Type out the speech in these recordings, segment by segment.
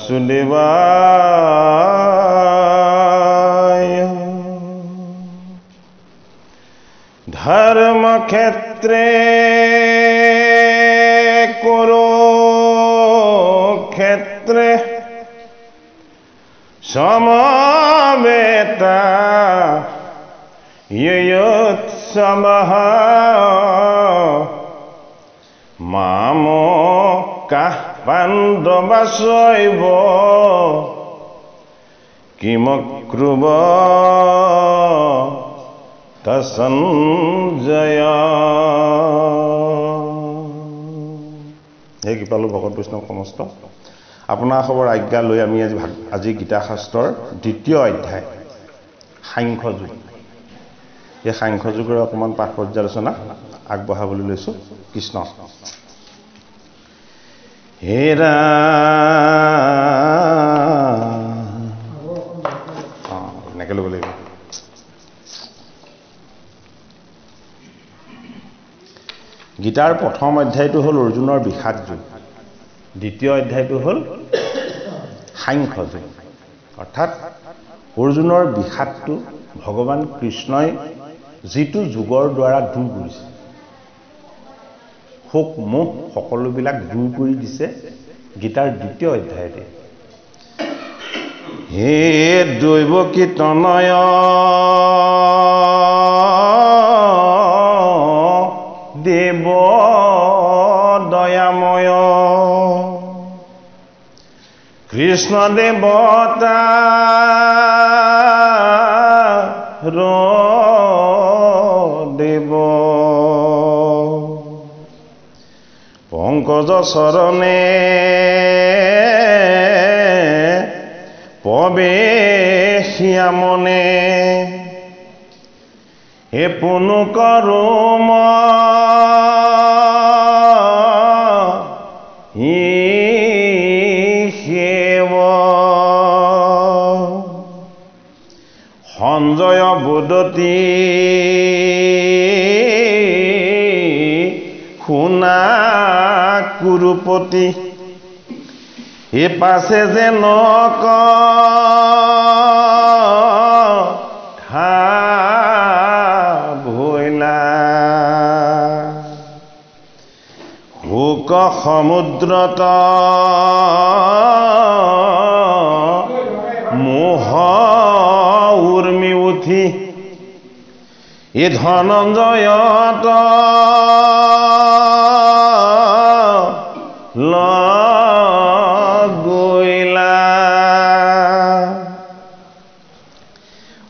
বাসুদেবায় ধৰ্মক্ষেত্ৰে কুৰুক্ষেত্ৰে সমবেতা ইয়োৎসবঃ মামকাঃ পাণ্ডবাশ্চৈব কিমক্ৰুব তসঞ্জয়। হে কৃপালু ভকত বৈষ্ণৱ সমস্ত, আপোনাৰ খবৰ আজ্ঞা লৈ আমি আজি গীতা শাস্ত্ৰৰ দ্বিতীয় অধ্যায় সাংখ্যযোগ, এই সাংখ্যযোগৰ অকণমান পাঠ পৰ্যালোচনা আগবঢ়াবলৈ লৈছোঁ। কৃষ্ণ। হেৰা এনেকৈ ল'ব লাগিব। গীতাৰ প্ৰথম অধ্যায়টো হ'ল অৰ্জুনৰ বিষাদ যোগ, দ্বিতীয় অধ্যায়টো হ'ল সাংখ্যযোগ। অৰ্থাৎ অৰ্জুনৰ বিষাদটো ভগৱান কৃষ্ণই যিটো যোগৰ দ্বাৰা দূৰ কৰিছে, শোক মোহ সকলোবিলাক দূৰ কৰি দিছে গীতাৰ দ্বিতীয় অধ্যায়তে। হে দৈৱকী তনয় দেৱ দয়াময় কৃষ্ণ দেৱতা দেৱ পংকজ চৰণে প্ৰৱেশিয়ামনে হে পুনু কৰোম সেৱ সঞ্জয় বোদতী শুনা কুৰুপতি এ পাছে যে নক ভৈলা শোক সমুদ্ৰত মোহ উৰ্মি উঠি এ ধনঞ্জয়ত লগৈলা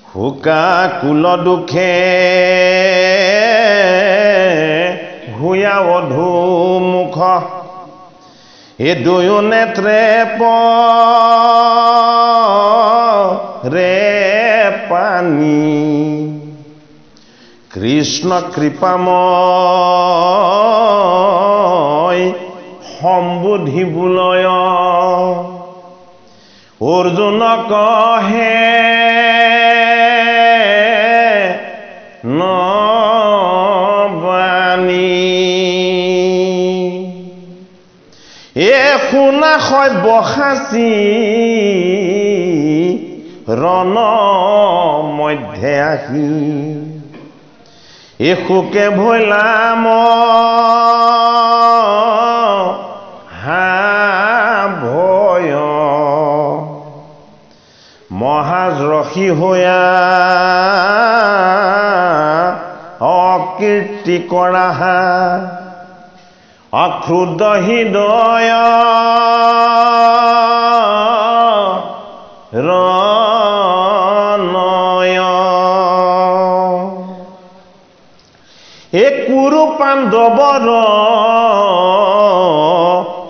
শোকা কুল দুখে ভূয়া অধুমুখ এ দুয়ো নেত্ৰে ৰে পানী কৃষ্ণ কৃপাময় সম্বোধিবুলয় অৰ্জুন কহে নবাণী এ শুনা হয় বসাচি ৰণ মধ্যে আহি এ শোকে ভৈলাম ভয় মহাৰসী হৈয়া অকীৰ্তি কৰা অক্ষুদ্ৰ হৃদয় ৰণয় এ কুৰু পাণ্ডৱৰ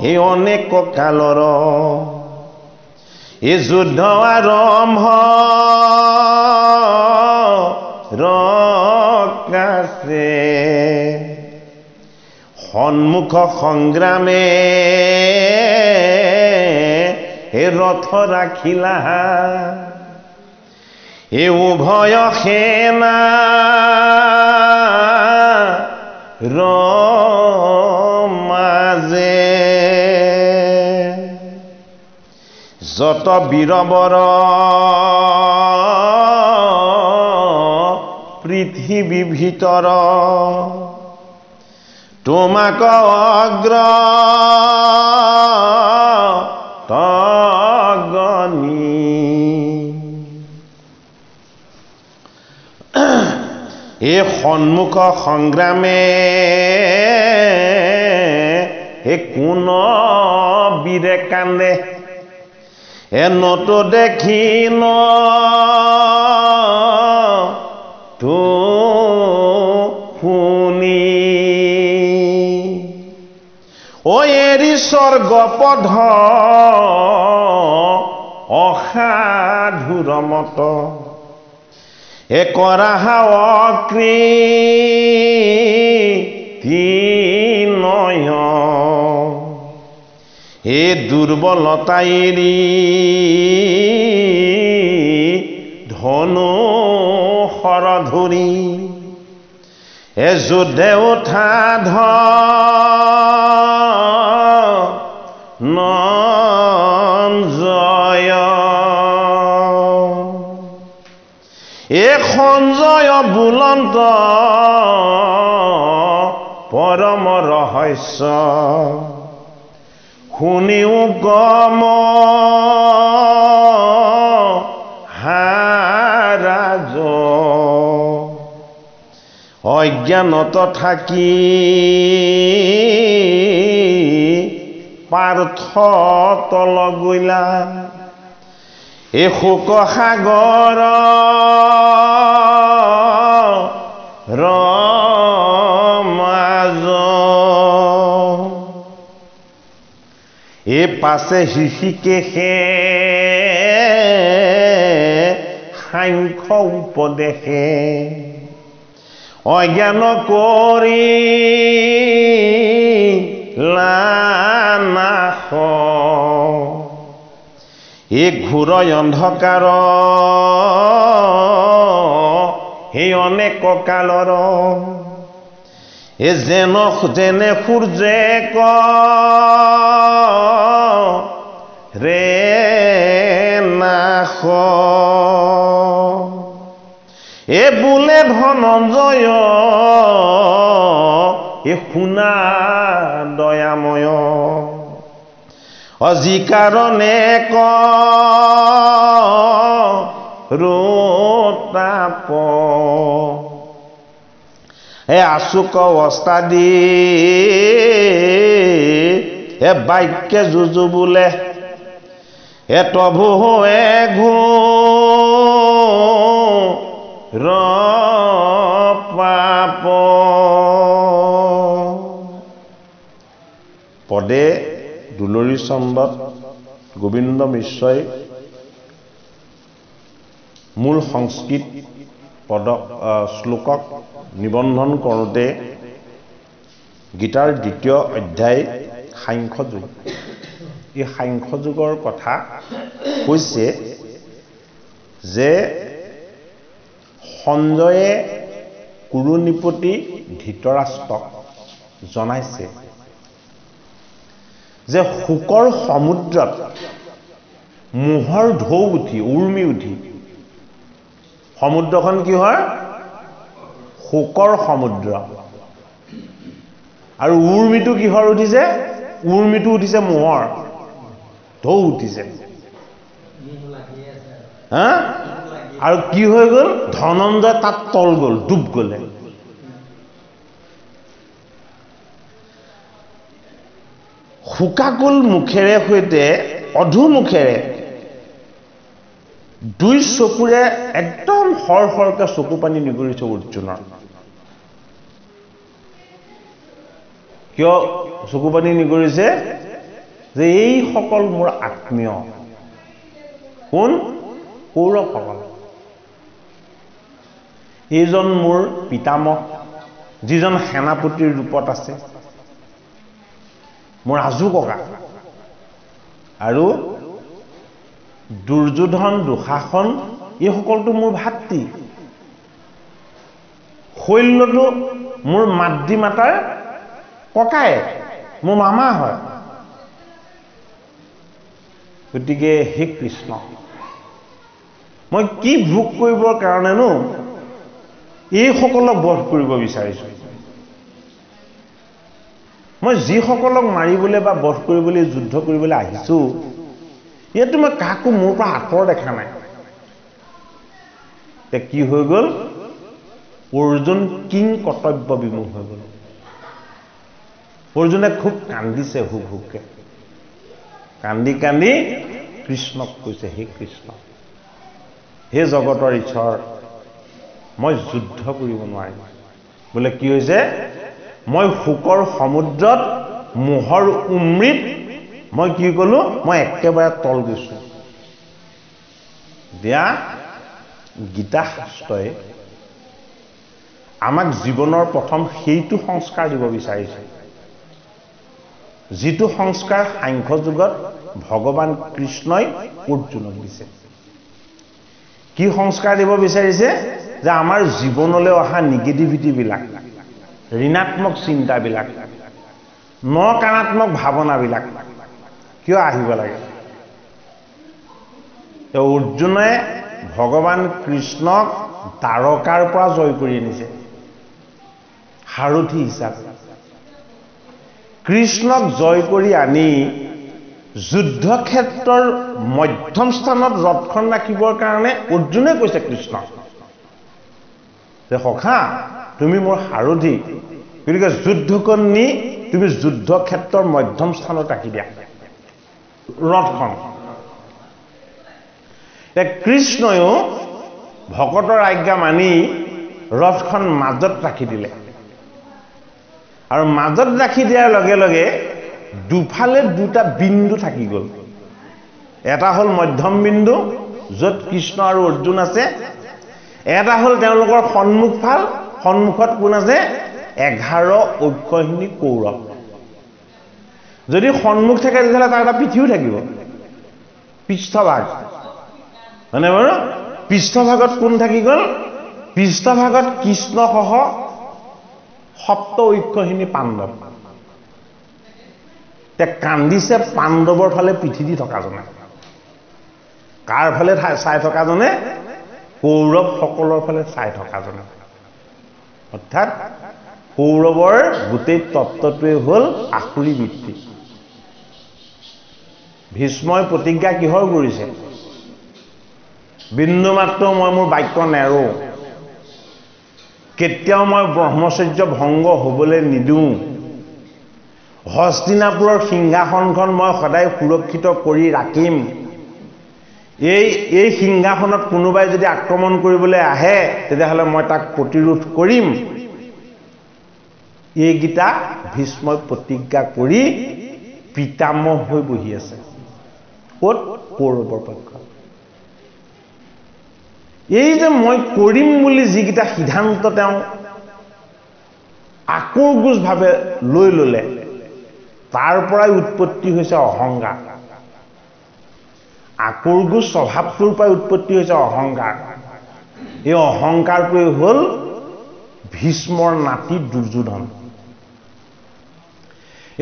এই অনেক কালৰ এই যুদ্ধ আৰম্ভ ৰকাছে সন্মুখ সংগ্ৰামে হে ৰথ ৰাখিলা এ উভয় সেনা মাজে যত বীৰবৰ পৃথিৱী ভিতৰ তোমাক অগ্ৰ তগনি এই সন্মুখ সংগ্ৰামে কোন বীৰে কান্দে নতো দেখি ন তো শুনি ঐ এৰি স্বৰ্গপধ অসাধুৰ মত কৰা অকৃতিনয় হে দুৰ্বলতা এৰি ধনু শৰ ধৰি যুদ্ধে উঠা ধনঞ্জয় এই সঞ্জয় বুলন্ত পৰম ৰহস্য শুনিও গম হাৰাজ অজ্ঞানত থাকি পাৰ্থ তল গইলা এই শোক সাগৰ ৰমাজ এই পাছে হৃষিকেশে সাংখ্য উপদেশে অজ্ঞান কৰি লানাশ এই ঘোৰ অন্ধকাৰ সেই অনেক কালৰ যেনে সূৰ্যে ৰে নাশ বোলে ধনঞ্জয় শুনা দয়াময় যি কাৰণে ৰোতাপ আচুক অৱস্থা দি বাক্যে যুজু বোলে তভু ঘোৰ পাপ পদে দুলৰী চন্দত গোবিন্দ মিশ্ৰই মূল সংস্কৃত পদ শ্লোকক নিবন্ধন কৰোঁতে গীতাৰ দ্বিতীয় অধ্যায় সাংখ্যযোগ এই সাংখ্যযোগৰ কথা কৈছে যে সঞ্জয়ে কুৰুনিপতি ধৃতৰাষ্ট্ৰক জনাইছে যে শোকৰ সমুদ্ৰত মোহৰ ঢৌ উঠি উৰ্মি উঠি সমুদ্ৰখন কি হয় শোকৰ সমুদ্ৰ আৰু উৰ্মিটো কিহৰ উঠিছে উৰ্মিটো উঠিছে মোহৰ ঢৌ উঠিছে হা আৰু কি হৈ গ'ল ধনঞ্জয় তাত তল গ'ল ডুব গ'লে শুকাকুল মুখেৰে সৈতে অধুমুখেৰে দুই চকুৰে একদম হৰ হৰকে চকু পানী নিগৰিছে অৰ্জুনৰ কিয় চকু পানী নিগৰিছে যে এই সকল মোৰ আত্মীয় কোন কৌৰৱসকল এইজন মোৰ পিতামহ যিজন সেনাপতিৰ ৰূপত আছে মোৰ আজু ককা আৰু দুৰ্যোধন দুঃশাসন এই সকলটো মোৰ ভাতৃ শৈল্যটো মোৰ মাতৃ মাতাৰ ককাই মোৰ মামা হয় গতিকে হে কৃষ্ণ মই কি ভোগ কৰিবৰ কাৰণেনো এইসকলক বধ কৰিব বিচাৰিছোঁ মই যিসকলক মাৰিবলৈ বা বধ কৰিবলৈ যুদ্ধ কৰিবলৈ আহিছোঁ ইয়াতো মই কাকো মোৰ পৰা আঁতৰ দেখা নাই কি হৈ গ'ল অৰ্জুন কিং কৰ্তব্য বিমুখ হৈ গ'ল অৰ্জুনে খুব কান্দিছে হুক হুককে কান্দি কান্দি কৃষ্ণক কৈছে হে কৃষ্ণ হে জগতৰ ঈশ্বৰ মই যুদ্ধ কৰিব নোৱাৰিম বোলে কি হৈছে মই হুকৰ সমুদ্ৰত মোহৰ উমৃত মই কি কলো মই একেবাৰে তল গৈছো দিয়া গীতা শাস্ত্ৰই আমাক জীৱনৰ প্ৰথম সেইটো সংস্কাৰ দিব বিচাৰিছে যিটো সংস্কাৰ সাংখ্য যুগত ভগৱান কৃষ্ণই অৰ্জুনক দিছে কি সংস্কাৰ দিব বিচাৰিছে যে আমাৰ জীৱনলৈ অহা নিগেটিভিটি বিলাক ঋণাত্মক চিন্তাবিলাক নকাৰাত্মক ভাৱনাবিলাক কিয় আহিব লাগে অৰ্জুনে ভগৱান কৃষ্ণক দ্বাৰকাৰ পৰা জয় কৰি আনিছে সাৰথি হিচাপে কৃষ্ণক জয় কৰি আনি যুদ্ধক্ষেত্ৰৰ মধ্যম স্থানত ৰথখন ৰাখিবৰ কাৰণে অৰ্জুনে কৈছে কৃষ্ণক যে সখা তুমি মোৰ সাৰথি গতিকে যুদ্ধখন নি তুমি যুদ্ধক্ষেত্ৰৰ মধ্যম স্থানত ৰাখি দিয়া ৰথখন কৃষ্ণয়ো ভকতৰ আজ্ঞা মানি ৰথখন মাজত ৰাখি দিলে আৰু মাজত ৰাখি দিয়াৰ লগে লগে দুফালে দুটা বিন্দু থাকি গ'ল এটা হ'ল মধ্যম বিন্দু য'ত কৃষ্ণ আৰু অৰ্জুন আছে এটা হ'ল তেওঁলোকৰ সন্মুখত কোন আছে 11 অক্ষৌহিণী কৌৰৱ যদি সন্মুখ থাকে তেতিয়াহ'লে তাৰ এটা পিঠিও থাকিব পৃষ্ঠভাগ মানে বাৰু পৃষ্ঠভাগত কোন থাকি গ'ল পৃষ্ঠভাগত কৃষ্ণসহ 7 অক্ষৌহিণী পাণ্ডৱ কান্দিছে পাণ্ডৱৰ ফালে পিঠি দি থকাজনে কাৰ ফালে চাই থকাজনে কৌৰৱসকলৰ ফালে চাই থকাজনে অৰ্থাৎ কৌৰৱৰ গোটেই তত্ত্বটোৱে হ'ল আসুৰী বৃত্তি ভীষ্মই প্ৰতিজ্ঞা কিহৰ কৰিছে বিন্দু মাত্ৰ মই মোৰ বাক্য নেৰো কেতিয়াও মই ব্ৰহ্মচৰ্য ভংগ হ'বলৈ নিদিওঁ হস্তিনাপুৰৰ সিংহাসনখন মই সদায় সুৰক্ষিত কৰি ৰাখিম এই সিংহাসনত কোনোবাই যদি আক্ৰমণ কৰিবলৈ আহে তেতিয়াহ'লে মই তাক প্ৰতিৰোধ কৰিম এইগিটা ভীষ্মই প্ৰতিজ্ঞা কৰি পিতামহ হৈ বহি আছে ক'ত কৌৰৱৰ পক্ষত এই যে মই কৰিম বুলি যিগিটা সিদ্ধান্ত তেওঁ আকোৰগোজভাৱে লৈ ল'লে তাৰ পৰাই উৎপত্তি হৈছে অহংকাৰ আকোৰগোজ স্বভাৱটোৰ পৰাই উৎপত্তি হৈছে অহংকাৰ এই অহংকাৰটোৱে হ'ল ভীষ্মৰ নাতি দুৰ্যোধন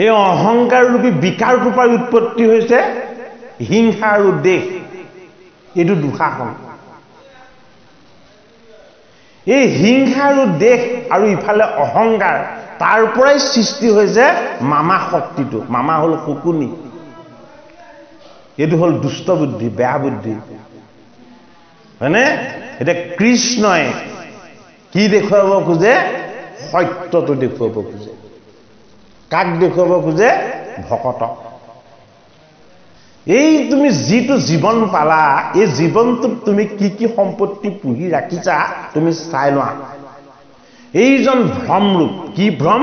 এই অহংকাৰ ৰূপী বিকাৰটোৰ পৰাই উৎপত্তি হৈছে হিংসা আৰু দেশ এইটো দুঃশাসন এই হিংসা আৰু দেশ আৰু ইফালে অহংকাৰ তাৰ পৰাই সৃষ্টি হৈছে মামা শক্তিটো মামা হ'ল শকুনি এইটো হ'ল দুষ্ট বুদ্ধি বেয়া বুদ্ধি হয়নে এটা কৃষ্ণই কি দেখুৱাব খোজে সত্যটো দেখুৱাব খোজে কাক দেখুৱাব খোজে ভকতক এই তুমি যিটো জীৱন পালা এই জীৱনটোত তুমি কি কি সম্পত্তি পুহি ৰাখিছা তুমি চাই লোৱা এইজন ভ্ৰমৰূপ কি ভ্ৰম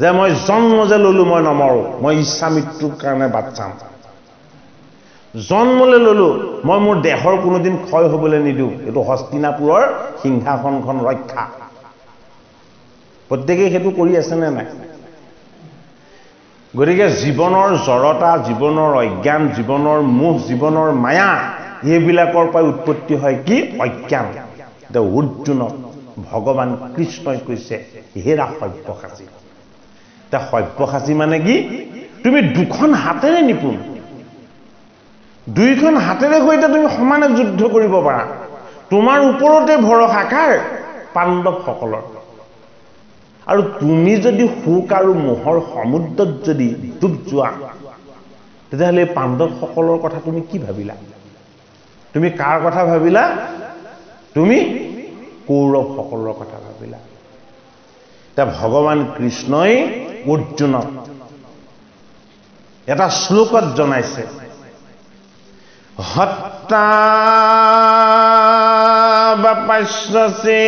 যে মই জন্ম যে ললো মই নমৰো মই ইচ্ছা মৃত্যুৰ কাৰণে বাট চাম জন্মলৈ ললো মই মোৰ দেহৰ কোনোদিন ক্ষয় হ'বলৈ নিদিওঁ এইটো হস্তিনাপুৰৰ সিংহাসনখন ৰক্ষা প্ৰত্যেকেই সেইটো কৰি আছে নে নাই গতিকে জীৱনৰ জড়তা জীৱনৰ অজ্ঞান জীৱনৰ মোহ জীৱনৰ মায়া এইবিলাকৰ পৰা উৎপত্তি হয় কি অজ্ঞান এটা অৰ্জুনক ভগৱান কৃষ্ণই কৈছে হেৰা সব্যসাচী এটা সব্যসাচী মানে কি তুমি দুখন হাতেৰে নিপুণ দুইখন হাতেৰে সৈতে তুমি সমানে যুদ্ধ কৰিব পাৰা তোমাৰ ওপৰতে ভৰসা কাৰ পাণ্ডৱসকলৰ আৰু তুমি যদি শোক আৰু মোহৰ সমুদ্ৰত যদি ডুব যোৱা তেতিয়াহ'লে পাণ্ডৱসকলৰ কথা তুমি কি ভাবিলা তুমি কাৰ কথা ভাবিলা তুমি কৌৰৱসকলৰ কথা ভাবিলা তা ভগৱান কৃষ্ণই অৰ্জুনক এটা শ্লোকত জনাইছে হত্তা বাপাস্যসে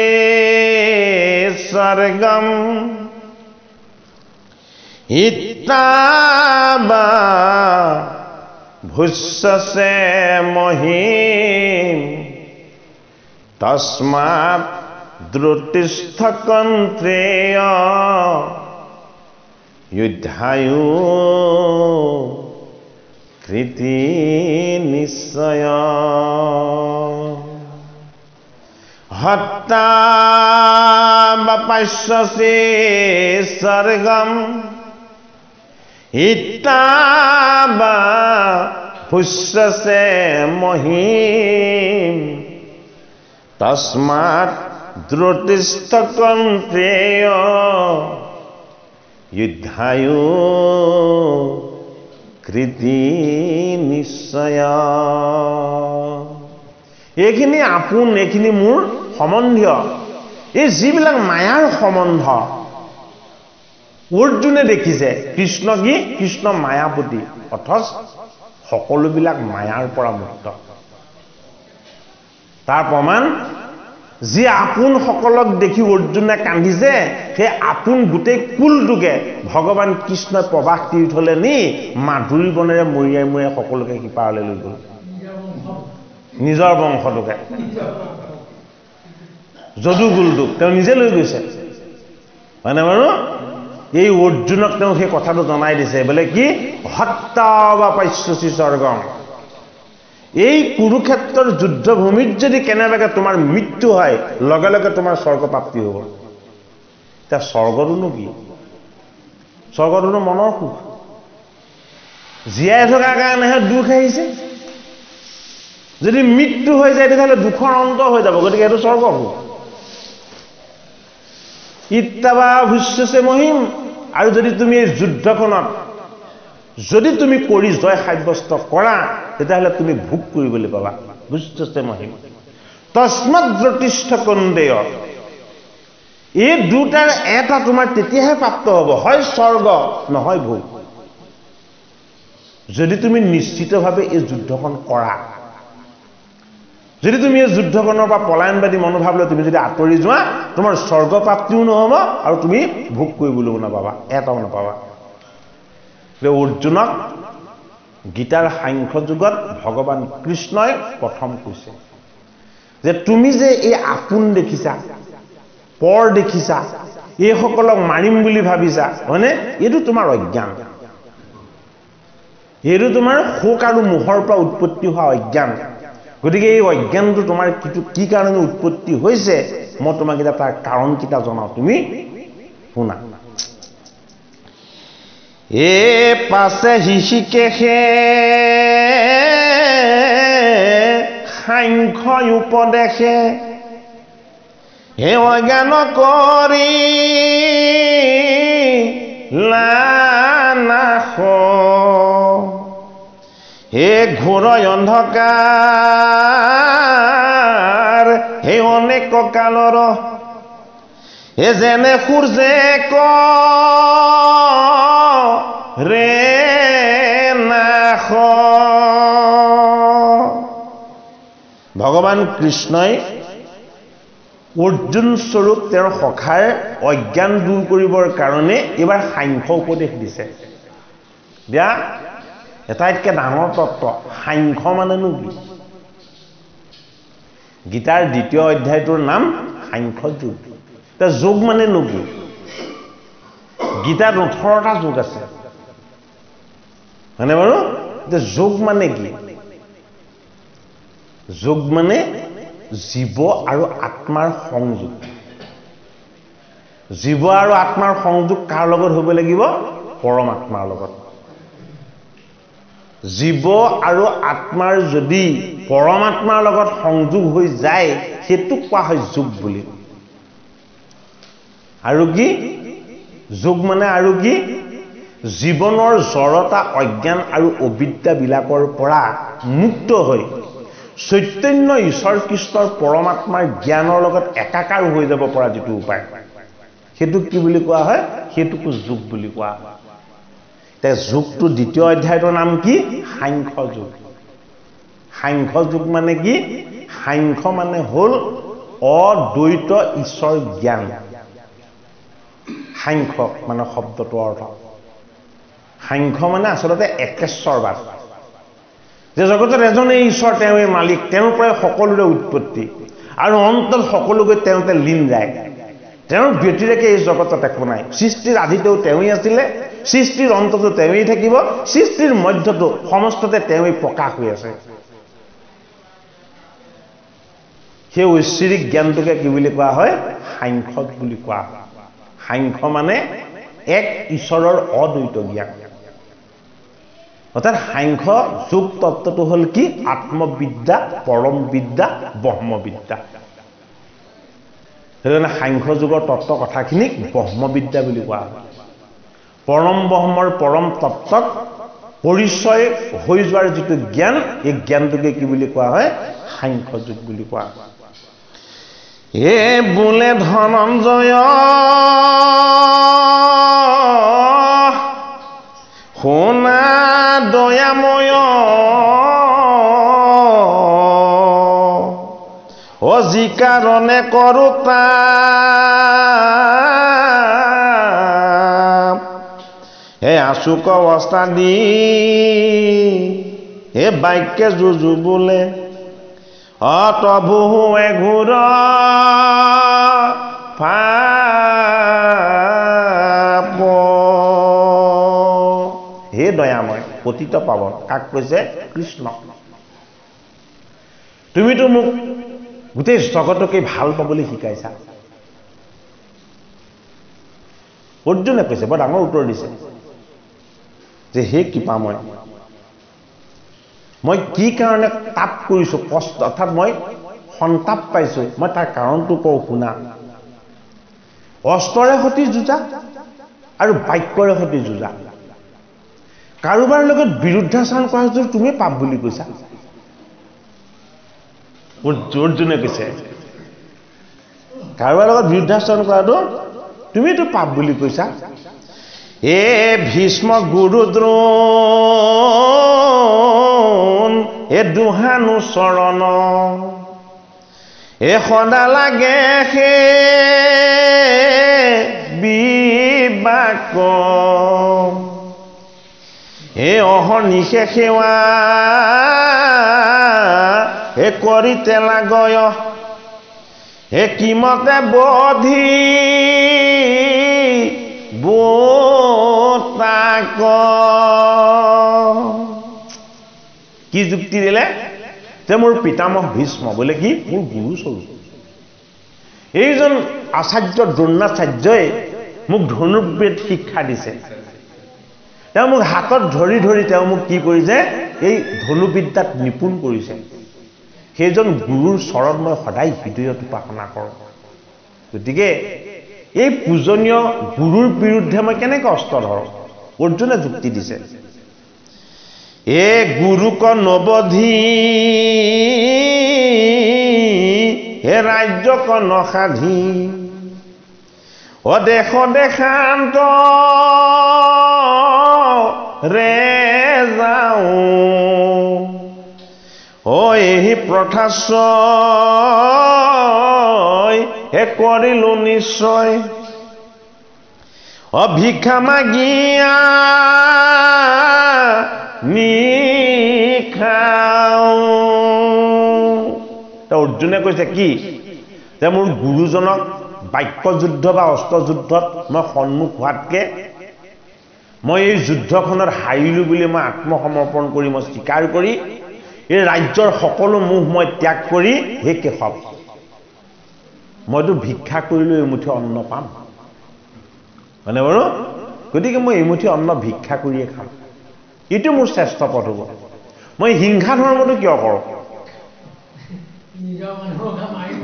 স্বর্গম ইত্তাবা ভুস্যসে মহিম তস্মাৎ দ্রুতিষ্ঠ কন্ত্রেয় যুদ্ধায়ু কৃতি নিশ্চয় হত্তা বাপাস্যসে স্বর্গম ইত্তাবা ভুস্যসে মহিম তস্মাৎ দ্রুতিষ্ঠ কন্ত্রেয় যুদ্ধায়ু কৃতি নিশ্চয় এইখিনি আপোন এইখিনি মোৰ সম্বন্ধীয় এই যিবিলাক মায়াৰ সম্বন্ধ অৰ্জুনে দেখিছে কৃষ্ণ কি কৃষ্ণ মায়াপতি অথচ সকলোবিলাক মায়াৰ পৰা মুক্ত তাৰ প্ৰমাণ যি আপোন সকলক দেখি অৰ্জুনে কান্দিছে সেই আপোন গোটেই কুলটোকে ভগৱান কৃষ্ণই প্ৰবাস তীৰ্থলৈ নি মাধুৰী বনেৰে মৰিয়াই মৰিয়াই সকলোকে সিপাৰলৈ লৈ গ'ল নিজৰ বংশটোকে যদুকুলটোক তেওঁ নিজে লৈ গৈছে হয়নে বাৰু এই অৰ্জুনক তেওঁ সেই কথাটো জনাই দিছে বোলে কি হত্যা বাপাস্যসি স্বৰ্গম এই কুৰুক্ষেত্ৰৰ যুদ্ধভূমিত যদি কেনেবাকৈ তোমাৰ মৃত্যু হয় লগে লগে তোমাৰ স্বৰ্গ প্ৰাপ্তি হ'ব তা স্বৰ্গটোনো কি স্বৰ্গটোনো মনৰ সুখ জীয়াই থকাৰ কাৰণেহে দুখ আহিছে যদি মৃত্যু হৈ যায় তেতিয়াহ'লে দুখৰ অন্ত হৈ যাব গতিকে এইটো স্বৰ্গ সুখ ইত্তাবা ভুস্যসে মহিম আৰু যদি তুমি এই যুদ্ধখনত যদি তুমি কৰি জয় সাব্যস্ত কৰা তেতিয়াহ'লে তুমি ভোগ কৰিবলৈ পাবা ভুস্যসে মহিম তস্মাৎ দ্ৰতিষ্ঠ কন্দেয় এই দুটাৰ এটা তোমাৰ তেতিয়াহে প্ৰাপ্ত হ'ব হয় স্বৰ্গ নহয় ভোগ যদি তুমি নিশ্চিতভাৱে এই যুদ্ধখন কৰা যদি তুমি এই যুদ্ধখনৰ পৰা পলায়নবাদী মনোভাৱ লৈ তুমি যদি আঁতৰি যোৱা তোমাৰ স্বৰ্গ প্ৰাপ্তিও নহ'ব আৰু তুমি ভোগ কৰিবলৈও নাপাবা এটাও নাপাবা অৰ্জুনক গীতাৰ সাংখ্য যুগত ভগৱান কৃষ্ণই প্ৰথম কৈছে যে তুমি যে এই আপোন দেখিছা পৰ দেখিছা এইসকলক মাৰিম বুলি ভাবিছা হয়নে এইটো তোমাৰ অজ্ঞান এইটো তোমাৰ শোক আৰু মোহৰ পৰা উৎপত্তি হোৱা অজ্ঞান গতিকে এই অজ্ঞানটো তোমাৰ কি কাৰণে উৎপত্তি হৈছে মই তোমাক এটা তাৰ কাৰণকেইটা জনাওঁ তুমি শুনা এ পাছে হিষিকেশে সাংখ্য উপদেশে হে অজ্ঞান কৰি লানাশ হে ঘোৰ অন্ধকাৰ হে অনেক কালৰ হে যেনে সূৰ্যে ক ৰে নাশ ভগৱান কৃষ্ণই অৰ্জুন স্বৰূপ তেওঁৰ সখাৰ অজ্ঞান দূৰ কৰিবৰ কাৰণে এবাৰ সাংখ্য উপদেশ দিছে দিয়া এটাইতকৈ ডাঙৰ তত্ত্ব সাংখ্য মানেনো কি গীতাৰ দ্বিতীয় অধ্যায়টোৰ নাম সাংখ্য যোগ তা যোগ মানেনো কি গীতাত 18টা যোগ আছে হয়নে বাৰু যোগ মানে কি যোগ মানে জীৱ আৰু আত্মাৰ সংযোগ জীৱ আৰু আত্মাৰ সংযোগ কাৰ লগত হ'ব লাগিব পৰমাত্মাৰ লগত জীৱ আৰু আত্মাৰ যদি পৰমাত্মাৰ লগত সংযোগ হৈ যায় সেইটো কোৱা হয় যোগ বুলি আৰু কি যোগ মানে আৰু কি জীৱনৰ জড়তা অজ্ঞান আৰু অবিদ্যা বিলাকৰ পৰা মুক্ত হৈ চৈতন্য ঈশ্বৰ কৃষ্ণৰ পৰমাত্মাৰ জ্ঞানৰ লগত একাকাৰ হৈ যাব পৰা যিটো উপায় সেইটো কি বুলি কোৱা হয় সেইটোক যোগ বুলি কোৱা হয় তে যোগটো দ্বিতীয় অধ্যায়ৰ নাম কি সাংখ্য যোগ সাংখ্য যোগ মানে কি সাংখ্য মানে হল অদ্বৈত ঈশ্বৰ জ্ঞান সাংখ্য মানে শব্দটো অৰ্থ সাংখ্য মানে আসলতে একেশ্বৰবাদ যে জগতৰ এজনেই ঈশ্বৰ তেওঁই মালিক তেওঁৰ পৰাই সকলোৰে উৎপত্তি আৰু অন্তত সকলোকে তেওঁতে লীন যায় তেওঁৰ ব্যতিৰেকে এই জগতত একো নাই সৃষ্টিৰ আদিতেও তেওঁই আছিলে সৃষ্টিৰ অন্ততো তেওঁই থাকিব সৃষ্টিৰ মধ্যতো সমস্ততে তেওঁই প্ৰকাশ হৈ আছে সেই ঐশ্বৰিক জ্ঞানটোকে কি বুলি কোৱা হয় সাংখ্য বুলি কোৱা হয় সাংখ্য মানে এক ঈশ্বৰৰ অদ্বৈত জ্ঞান অৰ্থাৎ সাংখ্য যোগ তত্ত্বটো হল কি আত্মবিদ্যা পৰম বিদ্যা ব্ৰহ্মবিদ্যা সেইকাৰণে সাংখ্য যুগৰ তত্ত্ব কথাখিনিক ব্ৰহ্মবিদ্যা বুলি কোৱা হয় পৰম ব্ৰহ্মৰ পৰম তত্ত্বক পৰিচয় হৈ যোৱাৰ যিটো জ্ঞান এই জ্ঞানটোকে কি বুলি কোৱা হয় সাংখ্য যুগ বুলি কোৱা হয় এ বোলে ধনঞ্জয় শুনা দয়াময় যি কাৰণে কৰোতা হে আচুক অৱস্থা দি হে বাক্যে যুজু বোলে তবু এঘূৰ পাপ হে দয়াময় পতিত পাৱন কাক কৈছে কৃষ্ণ তুমিতো মোক গোটেই জগতকে ভাল পাবলৈ শিকাইছা অৰ্জুনে কৈছে বৰ ডাঙৰ উত্তৰ দিছে যে হে কৃপাময় মই কি কাৰণে তাপ কৰিছো কষ্ট অৰ্থাৎ মই সন্তাপ পাইছো মই তাৰ কাৰণটো কওঁ শুনা অস্ত্ৰৰে সৈতে যুঁজা আৰু বাক্যৰে সৈতে যুঁজা কাৰোবাৰ লগত বিৰুদ্ধাচৰণ কৰা যদি তুমি পাপ বুলি কৈছা অৰ্জুনে কৈছে কাৰোবাৰ লগত বিৰুদ্ধাচৰণ কৰাটো তুমিতো পাপ বুলি কৈছা এ ভীষ্ম গুৰু দ্ৰোণ এ দুহানু চৰণ এ সদা লাগে সে বিবাক এ অহৰ্নিশে সেৱা এ কৰিতে লাগয় এ কিমতে বধি বোতাক কি যুক্তি দিলে যে মোৰ পিতামহ ভীষ্ম বোলে কি মোৰ গুৰু স্বৰূপ এইজন আচাৰ্য দ্ৰোণাচাৰ্যই মোক ধনুৰ্বেদ শিক্ষা দিছে তেওঁ মোক হাতত ধৰি ধৰি তেওঁ মোক কি কৰিছে এই ধনুবিদ্যাত নিপুণ কৰিছে সেইজন গুৰুৰ চৰণ মই সদায় হৃদয়ত উপাসনা কৰোঁ গতিকে এই পূজনীয় গুৰুৰ বিৰুদ্ধে মই কেনেকৈ অস্ত্ৰ ধৰোঁ অৰ্জুনে যুক্তি দিছে এ গুৰুক নবধি হে ৰাজ্যক নসাধি অদেশ দেশান্ত ৰে যাওঁ এই প্ৰথাশ্ৰয় হে কৰিলো নিশ্চয় ভিক্ষা মাগিয়া নিখাও অৰ্জুনে কৈছে কি যে মোৰ গুৰুজনক বাক্য যুদ্ধ বা অস্ত্ৰ যুদ্ধত মই সন্মুখ হোৱাতকে মই এই যুদ্ধখনত হাৰিলো বুলি মই আত্মসমৰ্পণ কৰি মই স্বীকাৰ কৰি এই ৰাজ্যৰ সকলো মোহ মই ত্যাগ কৰি হে কেশৱ মইতো ভিক্ষা কৰিলো এমুঠি অন্ন পাম মানে বাৰু গতিকে মই এমুঠি অন্ন ভিক্ষা কৰিয়ে খাম এইটো মোৰ শ্ৰেষ্ঠ পথ হ'ব মই হিংসা ধৰ্মটো কিয় কৰোঁ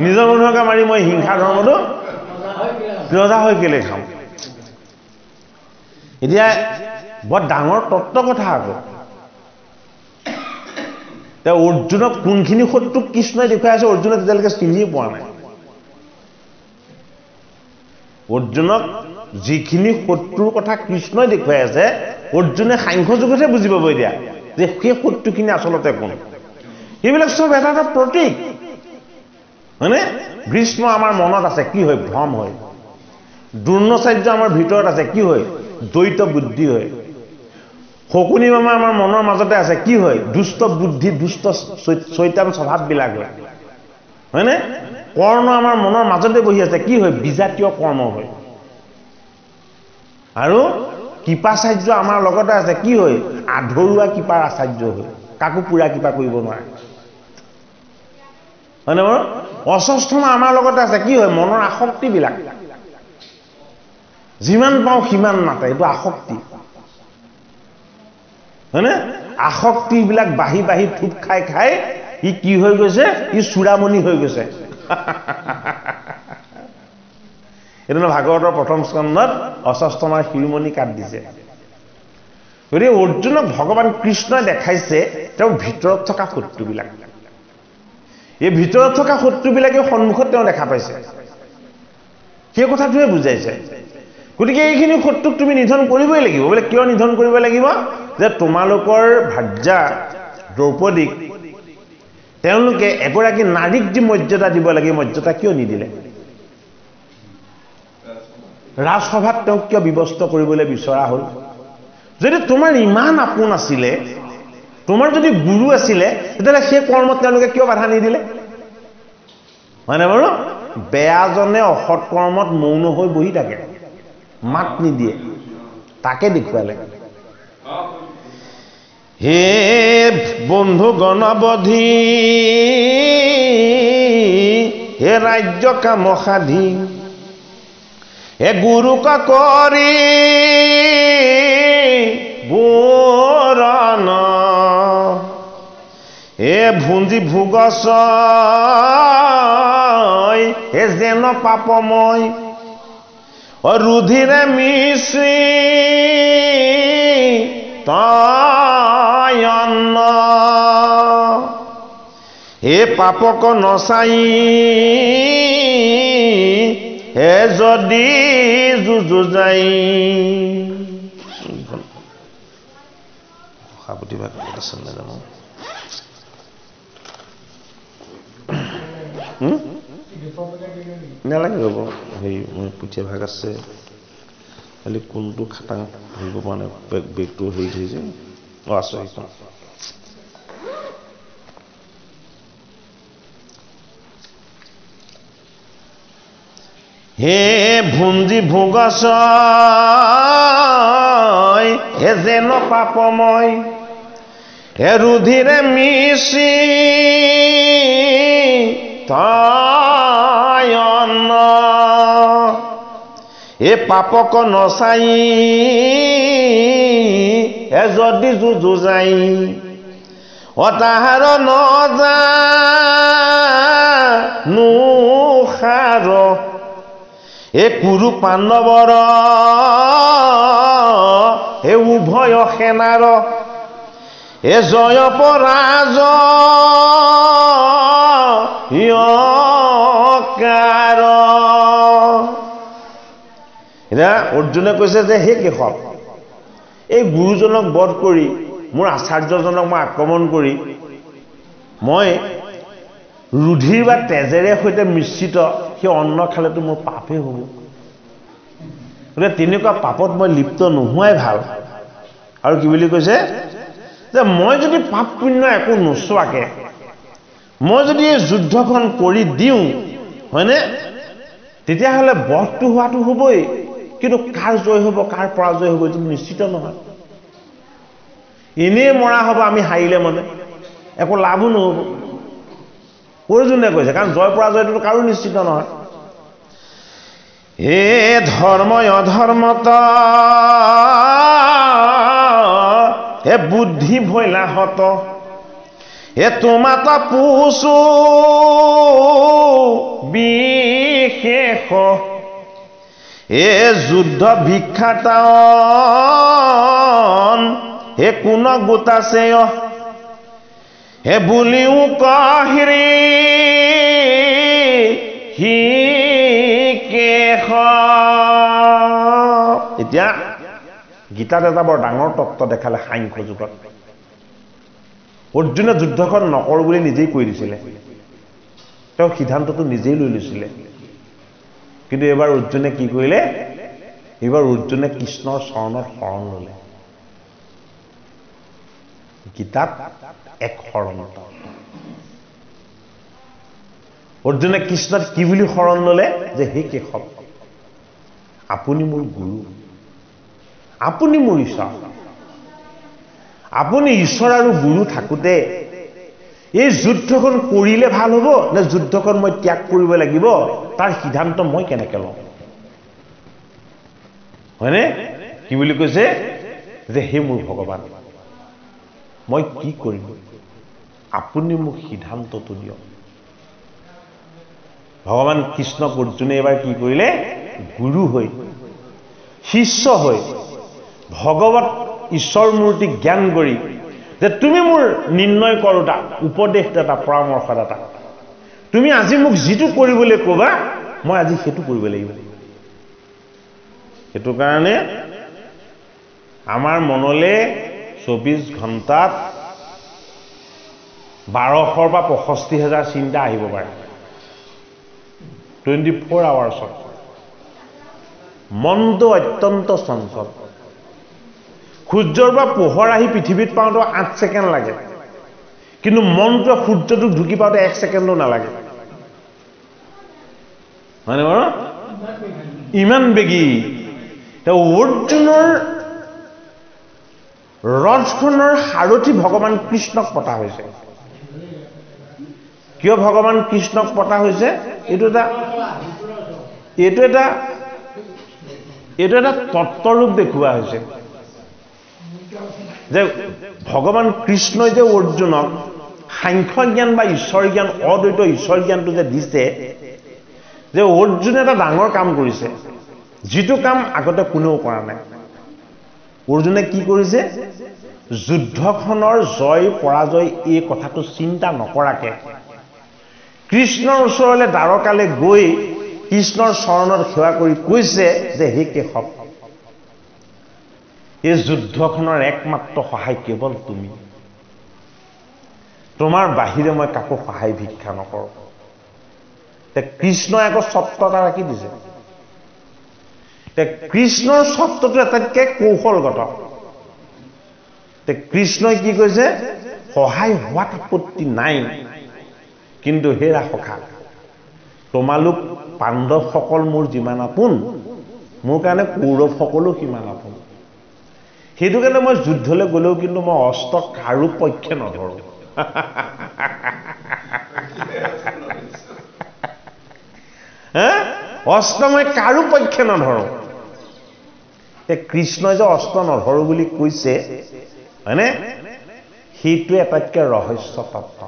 নিজৰ মানুহকে মাৰি মই হিংসা ধৰ্মটো ৰজা হৈ কেলে খাম এতিয়া বৰ ডাঙৰ তত্ত্ব কথা আকৌ তেওঁ অৰ্জুনক কোনখিনি শত্ৰুক কৃষ্ণই দেখুৱাই আছে অৰ্জুনে তেতিয়ালৈকে চিনিয়ে পোৱা নাই অৰ্জুনক যিখিনি শত্ৰুৰ কথা কৃষ্ণই দেখুৱাই আছে অৰ্জুনে সাংখ্য যুগতহে বুজি পাব এতিয়া যে সেই শত্ৰুখিনি আচলতে কোন এইবিলাক চব এটা এটা প্ৰতীক হয়নে ভীষ্ম আমাৰ মনত আছে কি হয় ভ্ৰম হয় দ্ৰোণাচাৰ্য আমাৰ ভিতৰত আছে কি হয় দ্বৈত বুদ্ধি হয় শকুনি মামা আমাৰ মনৰ মাজতে আছে কি হয় দুষ্ট বুদ্ধি দুষ্ট চৈতান স্বভাৱবিলাক হয় হয়নে কৰ্ণ আমাৰ মনৰ মাজতে বহি আছে কি হয় বিজাতীয় কৰ্ম হয় আৰু কৃপাচাৰ্য আমাৰ লগতে আছে কি হয় আধৰুৱা কৃপাৰ আচাৰ্য হয় কাকো পুৰা কৃপা কৰিব নোৱাৰে হয়নে বাৰু অস্বস্থমা আমাৰ লগতে আছে কি হয় মনৰ আসক্তিবিলাক যিমান পাওঁ সিমান নাতে এইটো আসক্তি হয়নে আসক্তিবিলাক বাঢ়ি বাঢ়ি থুপ খাই খাই ই কি হৈ গৈছে ই চূড়ামণি হৈ গৈছে এইটো ভাগৱতৰ প্ৰথম স্কন্ধত অস্বস্থমাৰ শিৰোমণি কাট দিছে গতিকে অৰ্জুনক ভগৱান কৃষ্ণই দেখাইছে তেওঁৰ ভিতৰত থকা শত্ৰুবিলাক এই ভিতৰত থকা শত্ৰুবিলাকে সন্মুখত তেওঁ দেখা পাইছে সেই কথাটোৱে বুজাইছে গতিকে এইখিনি শত্ৰুক তুমি নিধন কৰিবই লাগিব বোলে কিয় নিধন কৰিব লাগিব যে তোমালোকৰ ভাৰ্যা দ্ৰৌপদীক তেওঁলোকে এগৰাকী নাৰীক যি মৰ্যাদা দিব লাগে মৰ্যাদা কিয় নিদিলে ৰাজসভাত তেওঁক কিয় ব্যৱস্থা কৰিবলৈ বিচৰা হ'ল যদি তোমাৰ ইমান আপোন আছিলে তোমাৰ যদি গুৰু আছিলে তেতিয়াহ'লে সেই কৰ্মত তেওঁলোকে কিয় বাধা নিদিলে হয়নে বাৰু বেয়াজনে অসৎ কৰ্মত মৌন হৈ বহি থাকে মাত নিদিয়ে তাকে দেখুৱালে হে বন্ধু গণবধি হে ৰাজ্য কাম সাধি হে গুৰুক কৰি বুৰণ হে ভুঞ্জি ভোগছ হে যেন পাপময় ৰুধিৰে মিশ্ৰি তয়ন্ন হে পাপক নচাই হে যদি যুযুজাই সাৱতিভাগ আছে নাজানো নালাগে ৰ'ব হেৰি মই পুঠিয়া ভাগ আছে খালি কোনটো খাটাং ধৰিব পৰা নাই বেগটো হেৰি থৈছে আছে সেইখন হে ভুঞ্জি ভোগছ হে যেন পাপময় হে ৰুধিৰে মিশ্ৰি তয়ন্ন এ পাপক নচাই এ যদি যুযুজাই অতাহাৰ নজানুসাৰ এ কুৰু পাণ্ডৱৰ এ উভয় সেনাৰ এ জয় পৰাজয়কাৰ এতিয়া অৰ্জুনে কৈছে যে হে কেশৱ এই গুৰুজনক বধ কৰি মোৰ আচাৰ্যজনক মই আক্ৰমণ কৰি মই ৰুধিৰ বা তেজেৰে সৈতে মিশ্ৰিত সেই অন্ন খালেতো মোৰ পাপেই হ'ব গতিকে তেনেকুৱা পাপত মই লিপ্ত নোহোৱাই ভাল আৰু কি বুলি কৈছে যে মই যদি পাপ পুণ্য একো নোচোৱাকে মই যদি এই যুদ্ধখন কৰি দিওঁ হয়নে তেতিয়াহ'লে বধটো হোৱাটো হ'বই কিন্তু কাৰ জয় হ'ব কাৰ পৰাজয় হ'ব এইটো নিশ্চিত নহয় এনেই মৰা হ'ব আমি হাৰিলে মানে একো লাভো নহ'ব অৰ্জুনে কৈছে কাৰণ জয় পৰাজয়টো কাৰো নিশ্চিত নহয় হে ধৰ্ম অধৰ্মত হে বুদ্ধি ভৈলাহত হে তোমাত পুছো বিশেষ এ যুদ্ধ ভিক্ষাতান হে কোন গোটাছে হে বুলিও কহিৰি হি কেশ এতিয়া গীতাত এটা বৰ ডাঙৰ তত্ত্ব দেখালে সাংখ্য যুগত অৰ্জুনে যুদ্ধখন নকৰো বুলি নিজেই কৈ দিছিলে তেওঁ সিদ্ধান্তটো নিজেই লৈ লৈছিলে কিন্তু এবাৰ অৰ্জুনে কি কৰিলে এবাৰ অৰ্জুনে কৃষ্ণৰ চৰণত শৰণ ল'লে গীতাত এক শৰণ অৰ্জুনে কৃষ্ণত কি বুলি শৰণ ল'লে যে হে কেশৱ আপুনি মোৰ গুৰু আপুনি মোৰ ঈশ্বৰ আপুনি ঈশ্বৰ আৰু গুৰু থাকোঁতে এই যুদ্ধখন কৰিলে ভাল হ'ব নে যুদ্ধখন মই ত্যাগ কৰিব লাগিব তাৰ সিদ্ধান্ত মই কেনেকৈ লওঁ হয়নে কি বুলি কৈছে যে হে মোৰ ভগৱান মই কি কৰিম আপুনি মোক সিদ্ধান্তটো দিয়ক ভগৱান কৃষ্ণক অৰ্জুনে এবাৰ কি কৰিলে গুৰু হৈ শিষ্য হৈ ভগৱত ঈশ্বৰ মূৰ্তি জ্ঞান কৰি যে তুমি মোৰ নিৰ্ণয় কৰোতা উপদেশদাতা পৰামৰ্শদাতা তুমি আজি মোক যিটো কৰিবলৈ ক'বা মই আজি সেইটো কৰিব লাগিব সেইটো কাৰণে আমাৰ মনলে 24 ঘণ্টাত 1200 বা 65,000 চিন্তা আহিব পাৰে 24 আৱাৰ্ছত মনটো অত্যন্ত চঞ্চল সূৰ্যৰ পৰা পোহৰ আহি পৃথিৱীত পাওঁতে 8 ছেকেণ্ড লাগে কিন্তু মনটো সূৰ্যটোক ঢুকি পাওঁতে 1 ছেকেণ্ডো নালাগে মানে বাৰু ইমান বেগী তেওঁ অৰ্জুনৰ ৰথখনৰ সাৰথি ভগৱান কৃষ্ণক পতা হৈছে কিয় ভগৱান কৃষ্ণক পতা হৈছে এইটো এটা তত্ত্বৰূপ দেখুওৱা হৈছে যে ভগৱান কৃষ্ণই যে অৰ্জুনক সাংখ্য জ্ঞান বা ঈশ্বৰ জ্ঞান অদ্বৈত ঈশ্বৰ জ্ঞানটো যে দিছে যে অৰ্জুনে এটা ডাঙৰ কাম কৰিছে যিটো কাম আগতে কোনেও কৰা নাই অৰ্জুনে কি কৰিছে যুদ্ধখনৰ জয় পৰাজয় এই কথাটো চিন্তা নকৰাকে কৃষ্ণৰ ওচৰলৈ দ্বাৰকালৈ গৈ কৃষ্ণৰ চৰণত সেৱা কৰি কৈছে যে হে কেশৱ এই যুদ্ধখনৰ একমাত্ৰ সহায় কেৱল তুমি তোমাৰ বাহিৰে মই কাকো সহায় ভিক্ষা নকৰোঁ কৃষ্ণই আকৌ সত্যতা ৰাখি দিছে কৃষ্ণৰ সত্যটো আটাইতকৈ কৌশলগত কৃষ্ণই কি কৈছে সহায় হোৱাত আপত্তি নাই কিন্তু হে ৰাসখা তোমালোক পাণ্ডৱসকল মোৰ যিমান আপোন মোৰ কাৰণে কৌৰৱসকলো সিমান আপোন সেইটো কাৰণে মই যুদ্ধলৈ গ'লেও কিন্তু মই অস্ত্ৰ কাৰো পক্ষে নধৰোঁ অস্ত্ৰ মই কাৰো পক্ষে নধৰোঁ কৃষ্ণই যে অস্ত্ৰ নধৰোঁ বুলি কৈছে হয়নে সেইটোৱে আটাইতকৈ ৰহস্য তত্ত্ব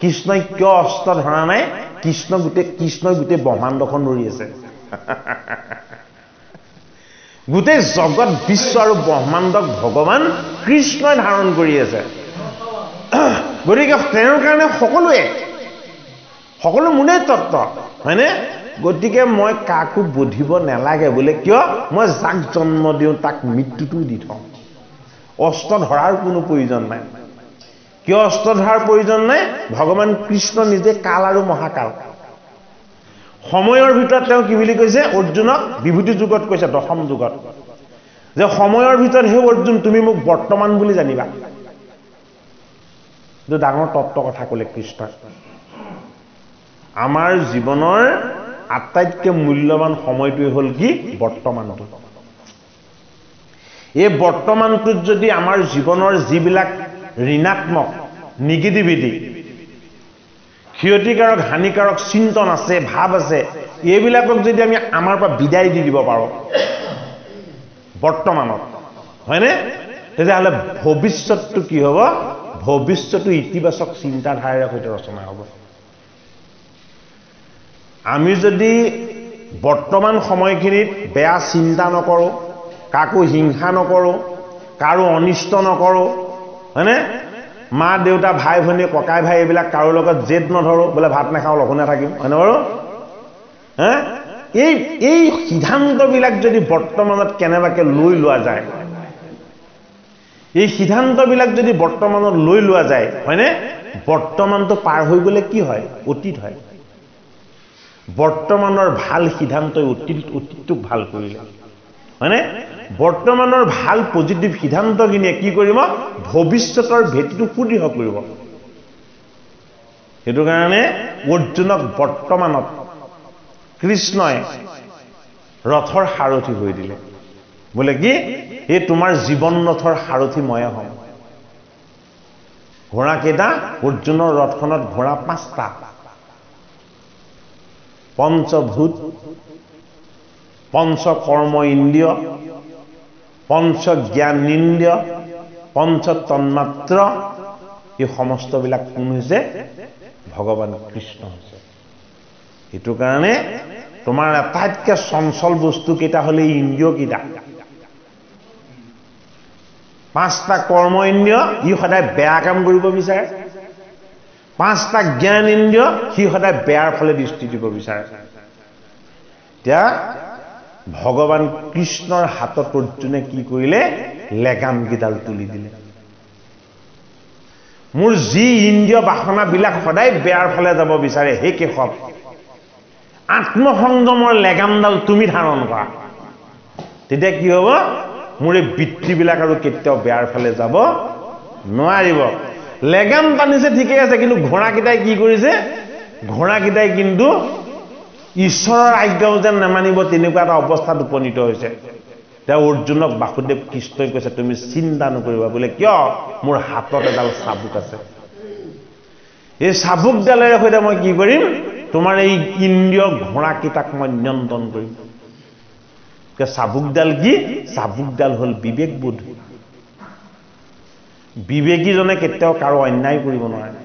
কৃষ্ণই কিয় অস্ত্ৰ ধৰা নাই কৃষ্ণই গোটেই ব্ৰহ্মাণ্ডখন ধৰি আছে গোটেই জগত বিশ্ব আৰু ব্ৰহ্মাণ্ডক ভগৱান কৃষ্ণই ধাৰণ কৰি আছে গতিকে তেওঁৰ কাৰণে সকলো মোনেই তত্ত্ব হয়নে গতিকে মই কাকো বুধিব নালাগে বোলে কিয় মই যাক জন্ম দিওঁ তাক মৃত্যুটো দি থওঁ অস্ত্ৰ ধৰাৰ কোনো প্ৰয়োজন নাই কিয় অস্ত্ৰ ধৰাৰ প্ৰয়োজন নাই ভগৱান কৃষ্ণ নিজে কাল আৰু মহাকাল সময়ৰ ভিতৰত তেওঁ কি বুলি কৈছে অৰ্জুনক বিভূতি যুগত কৈছে দশম যুগত যে সময়ৰ ভিতৰত হে অৰ্জুন তুমি মোক বৰ্তমান বুলি জানিবা এইটো ডাঙৰ তত্ত্ব কথা ক'লে কৃষ্ণ আমাৰ জীৱনৰ আটাইতকৈ মূল্যৱান সময়টোৱে হ'ল কি বৰ্তমানটো এই বৰ্তমানটোত যদি আমাৰ জীৱনৰ যিবিলাক ঋণাত্মক নিগেটিভিটি ক্ষতিকাৰক হানিকাৰক চিন্তন আছে ভাৱ আছে এইবিলাকক যদি আমি আমাৰ পৰা বিদায় দি দিব পাৰোঁ বৰ্তমানত হয়নে তেতিয়াহ'লে ভৱিষ্যতটো কি হ'ব ভৱিষ্যতটো ইতিবাচক চিন্তাধাৰাৰে সৈতে ৰচনা হ'ব আমি যদি বৰ্তমান সময়খিনিত বেয়া চিন্তা নকৰোঁ কাকো হিংসা নকৰোঁ কাৰো অনিষ্ট নকৰোঁ হয়নে মা দেউতা ভাই ভনী ককাই ভাই এইবিলাক কাৰো লগত জেদ নধৰোঁ বোলে ভাত নাখাওঁ লঘোণে থাকিম হয়নে বাৰু হে এই সিদ্ধান্তবিলাক যদি বৰ্তমানত কেনেবাকে লৈ লোৱা যায় এই সিদ্ধান্তবিলাক যদি বৰ্তমানত লৈ লোৱা যায় হয়নে বৰ্তমানটো পাৰ হৈ গ'লে কি হয় অতীত হয় বৰ্তমানৰ ভাল সিদ্ধান্তই অতীতটোক ভাল কৰিলে হয়নে বৰ্তমানৰ ভাল পজিটিভ সিদ্ধান্তখিনিয়ে কি কৰিব ভৱিষ্যতৰ ভেটিটো সুদৃঢ় কৰিব সেইটো কাৰণে অৰ্জুনক বৰ্তমানত কৃষ্ণই ৰথৰ সাৰথি হৈ দিলে বোলে কি এই তোমাৰ জীৱন ৰথৰ সাৰথি ময়ে হ'ম ঘোঁৰা কেইটা অৰ্জুনৰ ৰথখনত ঘোঁৰা 5টা পঞ্চভূত পঞ্চ কৰ্ম ইন্দ্ৰিয় পঞ্চ জ্ঞানেন্দ্ৰিয় পঞ্চ তন্মাত্ৰ এই সমস্তবিলাক কোন হৈছে ভগৱান কৃষ্ণ হৈছে এইটো কাৰণে তোমাৰ আটাইতকৈ চঞ্চল বস্তু কেইটা হ'লে ইন্দ্ৰিয় কেইটা 5টা কৰ্ম ইন্দ্ৰিয় ই সদায় বেয়া কাম কৰিব বিচাৰে 5টা জ্ঞান ইন্দ্ৰিয় সি সদায় বেয়াৰ ফালে দৃষ্টি দিব বিচাৰে এতিয়া ভগৱান কৃষ্ণৰ হাতত অৰ্জুনে কি কৰিলে লেগাম গিডাল তুলি দিলে মোৰ যি ইন্দ্ৰিয় বাসনাবিলাক সদায় বেয়াৰ ফালে যাব বিচাৰে হে কেশৱ আত্মসংযমৰ লেগামডাল তুমি ধাৰণ কৰা তেতিয়া কি হ'ব মোৰ এই বৃত্তিবিলাক আৰু কেতিয়াও বেয়াৰ ফালে যাব নোৱাৰিব লেগাম টানিছে ঠিকে আছে কিন্তু ঘোঁৰাকেইটাই কি কৰিছে ঘোঁৰাকেইটাই কিন্তু ঈশ্বৰৰ আজ্ঞাও যেন নেমানিব তেনেকুৱা এটা অৱস্থাত উপনীত হৈছে তেওঁ অৰ্জুনক বাসুদেৱ কৃষ্ণই কৈছে তুমি চিন্তা নকৰিবা বোলে কিয় মোৰ হাতত এডাল চাবুক আছে এই চাবুকডালেৰে সৈতে মই কি কৰিম তোমাৰ এই ইন্দ্ৰিয় ঘোঁৰাকেইটাক মই নিয়ন্ত্ৰণ কৰিম চাবুকডাল কি চাবুকডাল হ'ল বিবেকবোধ বিবেকীজনে কেতিয়াও কাৰো অন্যায় কৰিব নোৱাৰে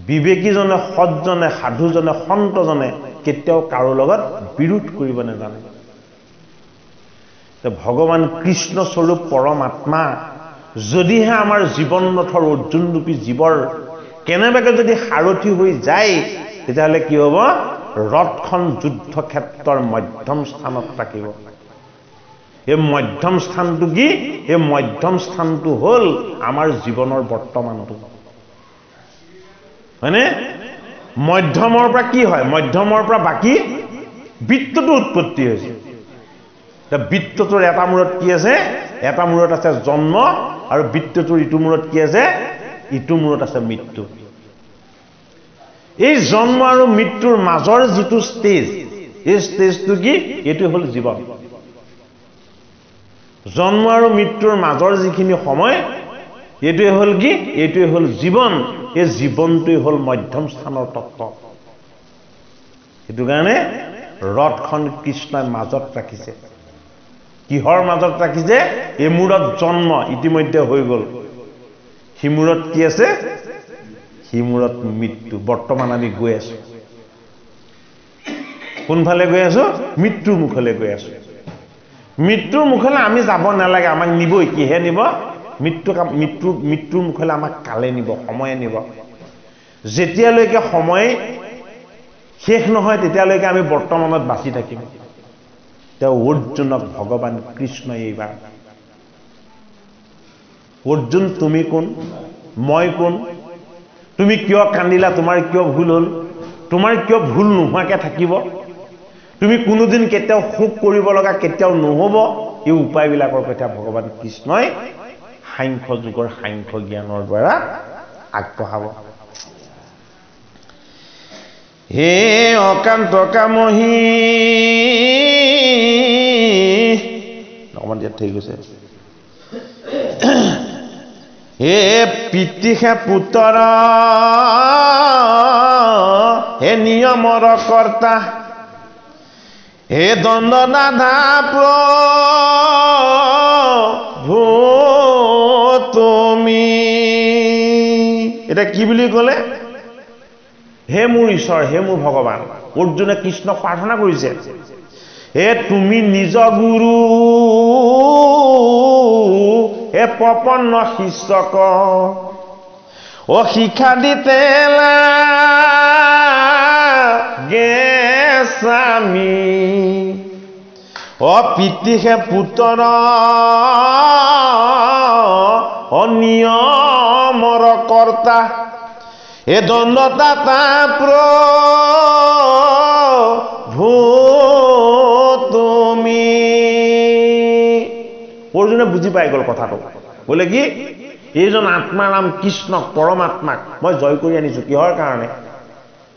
বিবেকীজনে সৎজনে সাধুজনে সন্তজনে কেতিয়াও কাৰো লগত বিৰোধ কৰিব নাজানে ভগৱান কৃষ্ণ স্বৰূপ পৰমাত্মা যদিহে আমাৰ জীৱন ৰথৰ অৰ্জুন ৰূপী জীৱৰ কেনেবাকে যদি সাৰথি হৈ যায় তেতিয়াহ'লে কি হ'ব ৰথখন যুদ্ধ ক্ষেত্ৰৰ মধ্যম স্থানত থাকিব এই মধ্যম স্থানটো কি এই মধ্যম স্থানটো হ'ল আমাৰ জীৱনৰ বৰ্তমানটো হয়নে মধ্যমৰ পৰা কি হয় মধ্যমৰ পৰা বাকী বৃত্তটো উৎপত্তি হৈছে বৃত্তটোৰ এটা মূৰত কি আছে এটা মূৰত আছে জন্ম আৰু বৃত্তটোৰ ইটো মূৰত কি আছে ইটো মূৰত আছে মৃত্যু এই জন্ম আৰু মৃত্যুৰ মাজৰ যিটো ষ্টেজ এই ষ্টেজটো কি এইটো হ'ল জীৱন জন্ম আৰু মৃত্যুৰ মাজৰ যিখিনি সময় এইটোৱে হ'ল কি এইটোৱে হ'ল জীৱন এই জীৱনটোৱে হ'ল মধ্যম স্থানৰ তত্ত্ব সেইটো কাৰণে ৰথখন কৃষ্ণই মাজত ৰাখিছে কিহৰ মাজত ৰাখিছে এই মূৰত জন্ম ইতিমধ্যে হৈ গ'ল সিমূৰত কি আছে সিমূৰত মৃত্যু বৰ্তমান আমি গৈ আছো কোনফালে গৈ আছো মৃত্যুৰ মুখলৈ গৈ আছো মৃত্যুৰ মুখলৈ আমি যাব নালাগে আমাক নিবই কিহে নিব মৃত্যুৰ মুখলৈ আমাক কালে নিব সময়ে নিব যেতিয়ালৈকে সময় শেষ নহয় তেতিয়ালৈকে আমি বৰ্তমানত বাচি থাকিম তেওঁ অৰ্জুনক ভগৱান কৃষ্ণই এইবাৰ অৰ্জুন তুমি কোন মই কোন তুমি কিয় কান্দিলা তোমাৰ কিয় ভুল হ'ল তোমাৰ কিয় ভুল নোহোৱাকৈ থাকিব তুমি কোনোদিন কেতিয়াও শোক কৰিব লগা কেতিয়াও নহ'ব এই উপায়বিলাকৰ কথা ভগৱান কৃষ্ণই সাংখ্য যুগৰ সাংখ্য জ্ঞানৰ দ্বাৰা আগবঢ়াব হে অকান্ত কামহী অকণমান ইয়াত થઈ গৈছে হে পিতৃষে পুত্ৰ হে নিয়মৰ কৰ্তা হে দণ্ড দাধা তুমি এটা কি বুলি ক'লে হে মোৰ ঈশ্বৰ হে মোৰ ভগৱান অৰ্জুনে কৃষ্ণক প্ৰাৰ্থনা কৰিছে হে তুমি নিজ গুৰু হে প্ৰপন্ন শিষ্যক ও শিক্ষা দিতে গে স্বামী ও পিতৃহে পুত্ৰ অনিয়মৰ কৰ্তা এ দণ্ডদাতা প্ৰভু তুমি অৰ্জুনে বুজি পাই গ'ল কথাটো বোলে কি এইজন আত্মাৰ নাম কৃষ্ণক পৰমাত্মাক মই জয় কৰি আনিছোঁ কিহৰ কাৰণে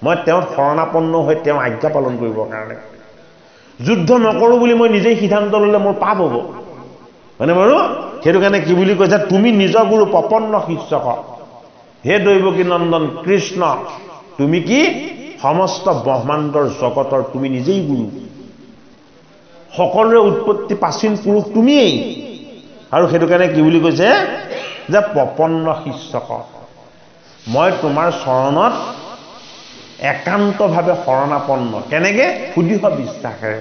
মই তেওঁৰ শৰণাপন্ন হৈ তেওঁ আজ্ঞা পালন কৰিবৰ কাৰণে যুদ্ধ নকৰোঁ বুলি মই নিজেই সিদ্ধান্ত ল'লে মোৰ পাপ হ'ব হয়নে বাৰু সেইটো কাৰণে কি বুলি কৈছে তুমি নিজ গুৰু প্ৰপন্ন শিষ্যক হে দৈৱকী নন্দন কৃষ্ণ তুমি কি সমস্ত ব্ৰহ্মাণ্ডৰ জগতৰ তুমি নিজেই গুৰু সকলোৰে উৎপত্তি প্ৰাচীন পুৰুষ তুমিয়েই আৰু সেইটো কাৰণে কি বুলি কৈছে যে প্ৰপন্ন শিষ্যক মই তোমাৰ চৰণত একান্তভাৱে শৰণাপন্ন কেনেকে সুদৃঢ় বিশ্বাসেৰে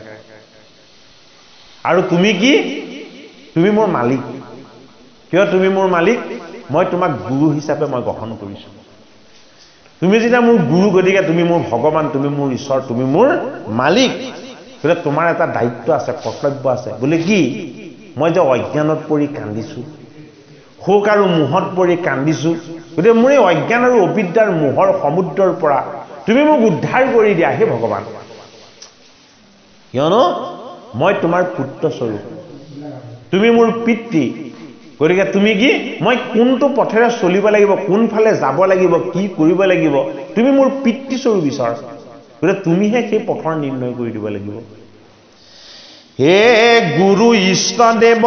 আৰু তুমি কি তুমি মোৰ মালিক কিয় তুমি মোৰ মালিক মই তোমাক গুৰু হিচাপে মই গ্ৰহণ কৰিছোঁ তুমি যেতিয়া মোৰ গুৰু গতিকে তুমি মোৰ ভগৱান তুমি মোৰ ঈশ্বৰ তুমি মোৰ মালিক গতিকে তোমাৰ এটা দায়িত্ব আছে কৰ্তব্য আছে বোলে কি মই যে অজ্ঞানত পৰি কান্দিছোঁ শোক আৰু মোহত পৰি কান্দিছোঁ গতিকে মোৰ এই অজ্ঞান আৰু অবিদ্যাৰ মোহৰ সমুদ্ৰৰ পৰা তুমি মোক উদ্ধাৰ কৰি দিয়া হে ভগৱান কিয়নো মই তোমাৰ পুত্ৰ স্বৰূপ তুমি মোৰ পিতৃ গতিকে তুমি কি মই কোনটো পথেৰে চলিব লাগিব কোনফালে যাব লাগিব কি কৰিব লাগিব তুমি মোৰ পিতৃ স্বৰূপ ঈশ্বৰ গতিকে তুমিহে সেই পথৰ নিৰ্ণয় কৰি দিব লাগিব হে গুৰু ইষ্টদেৱ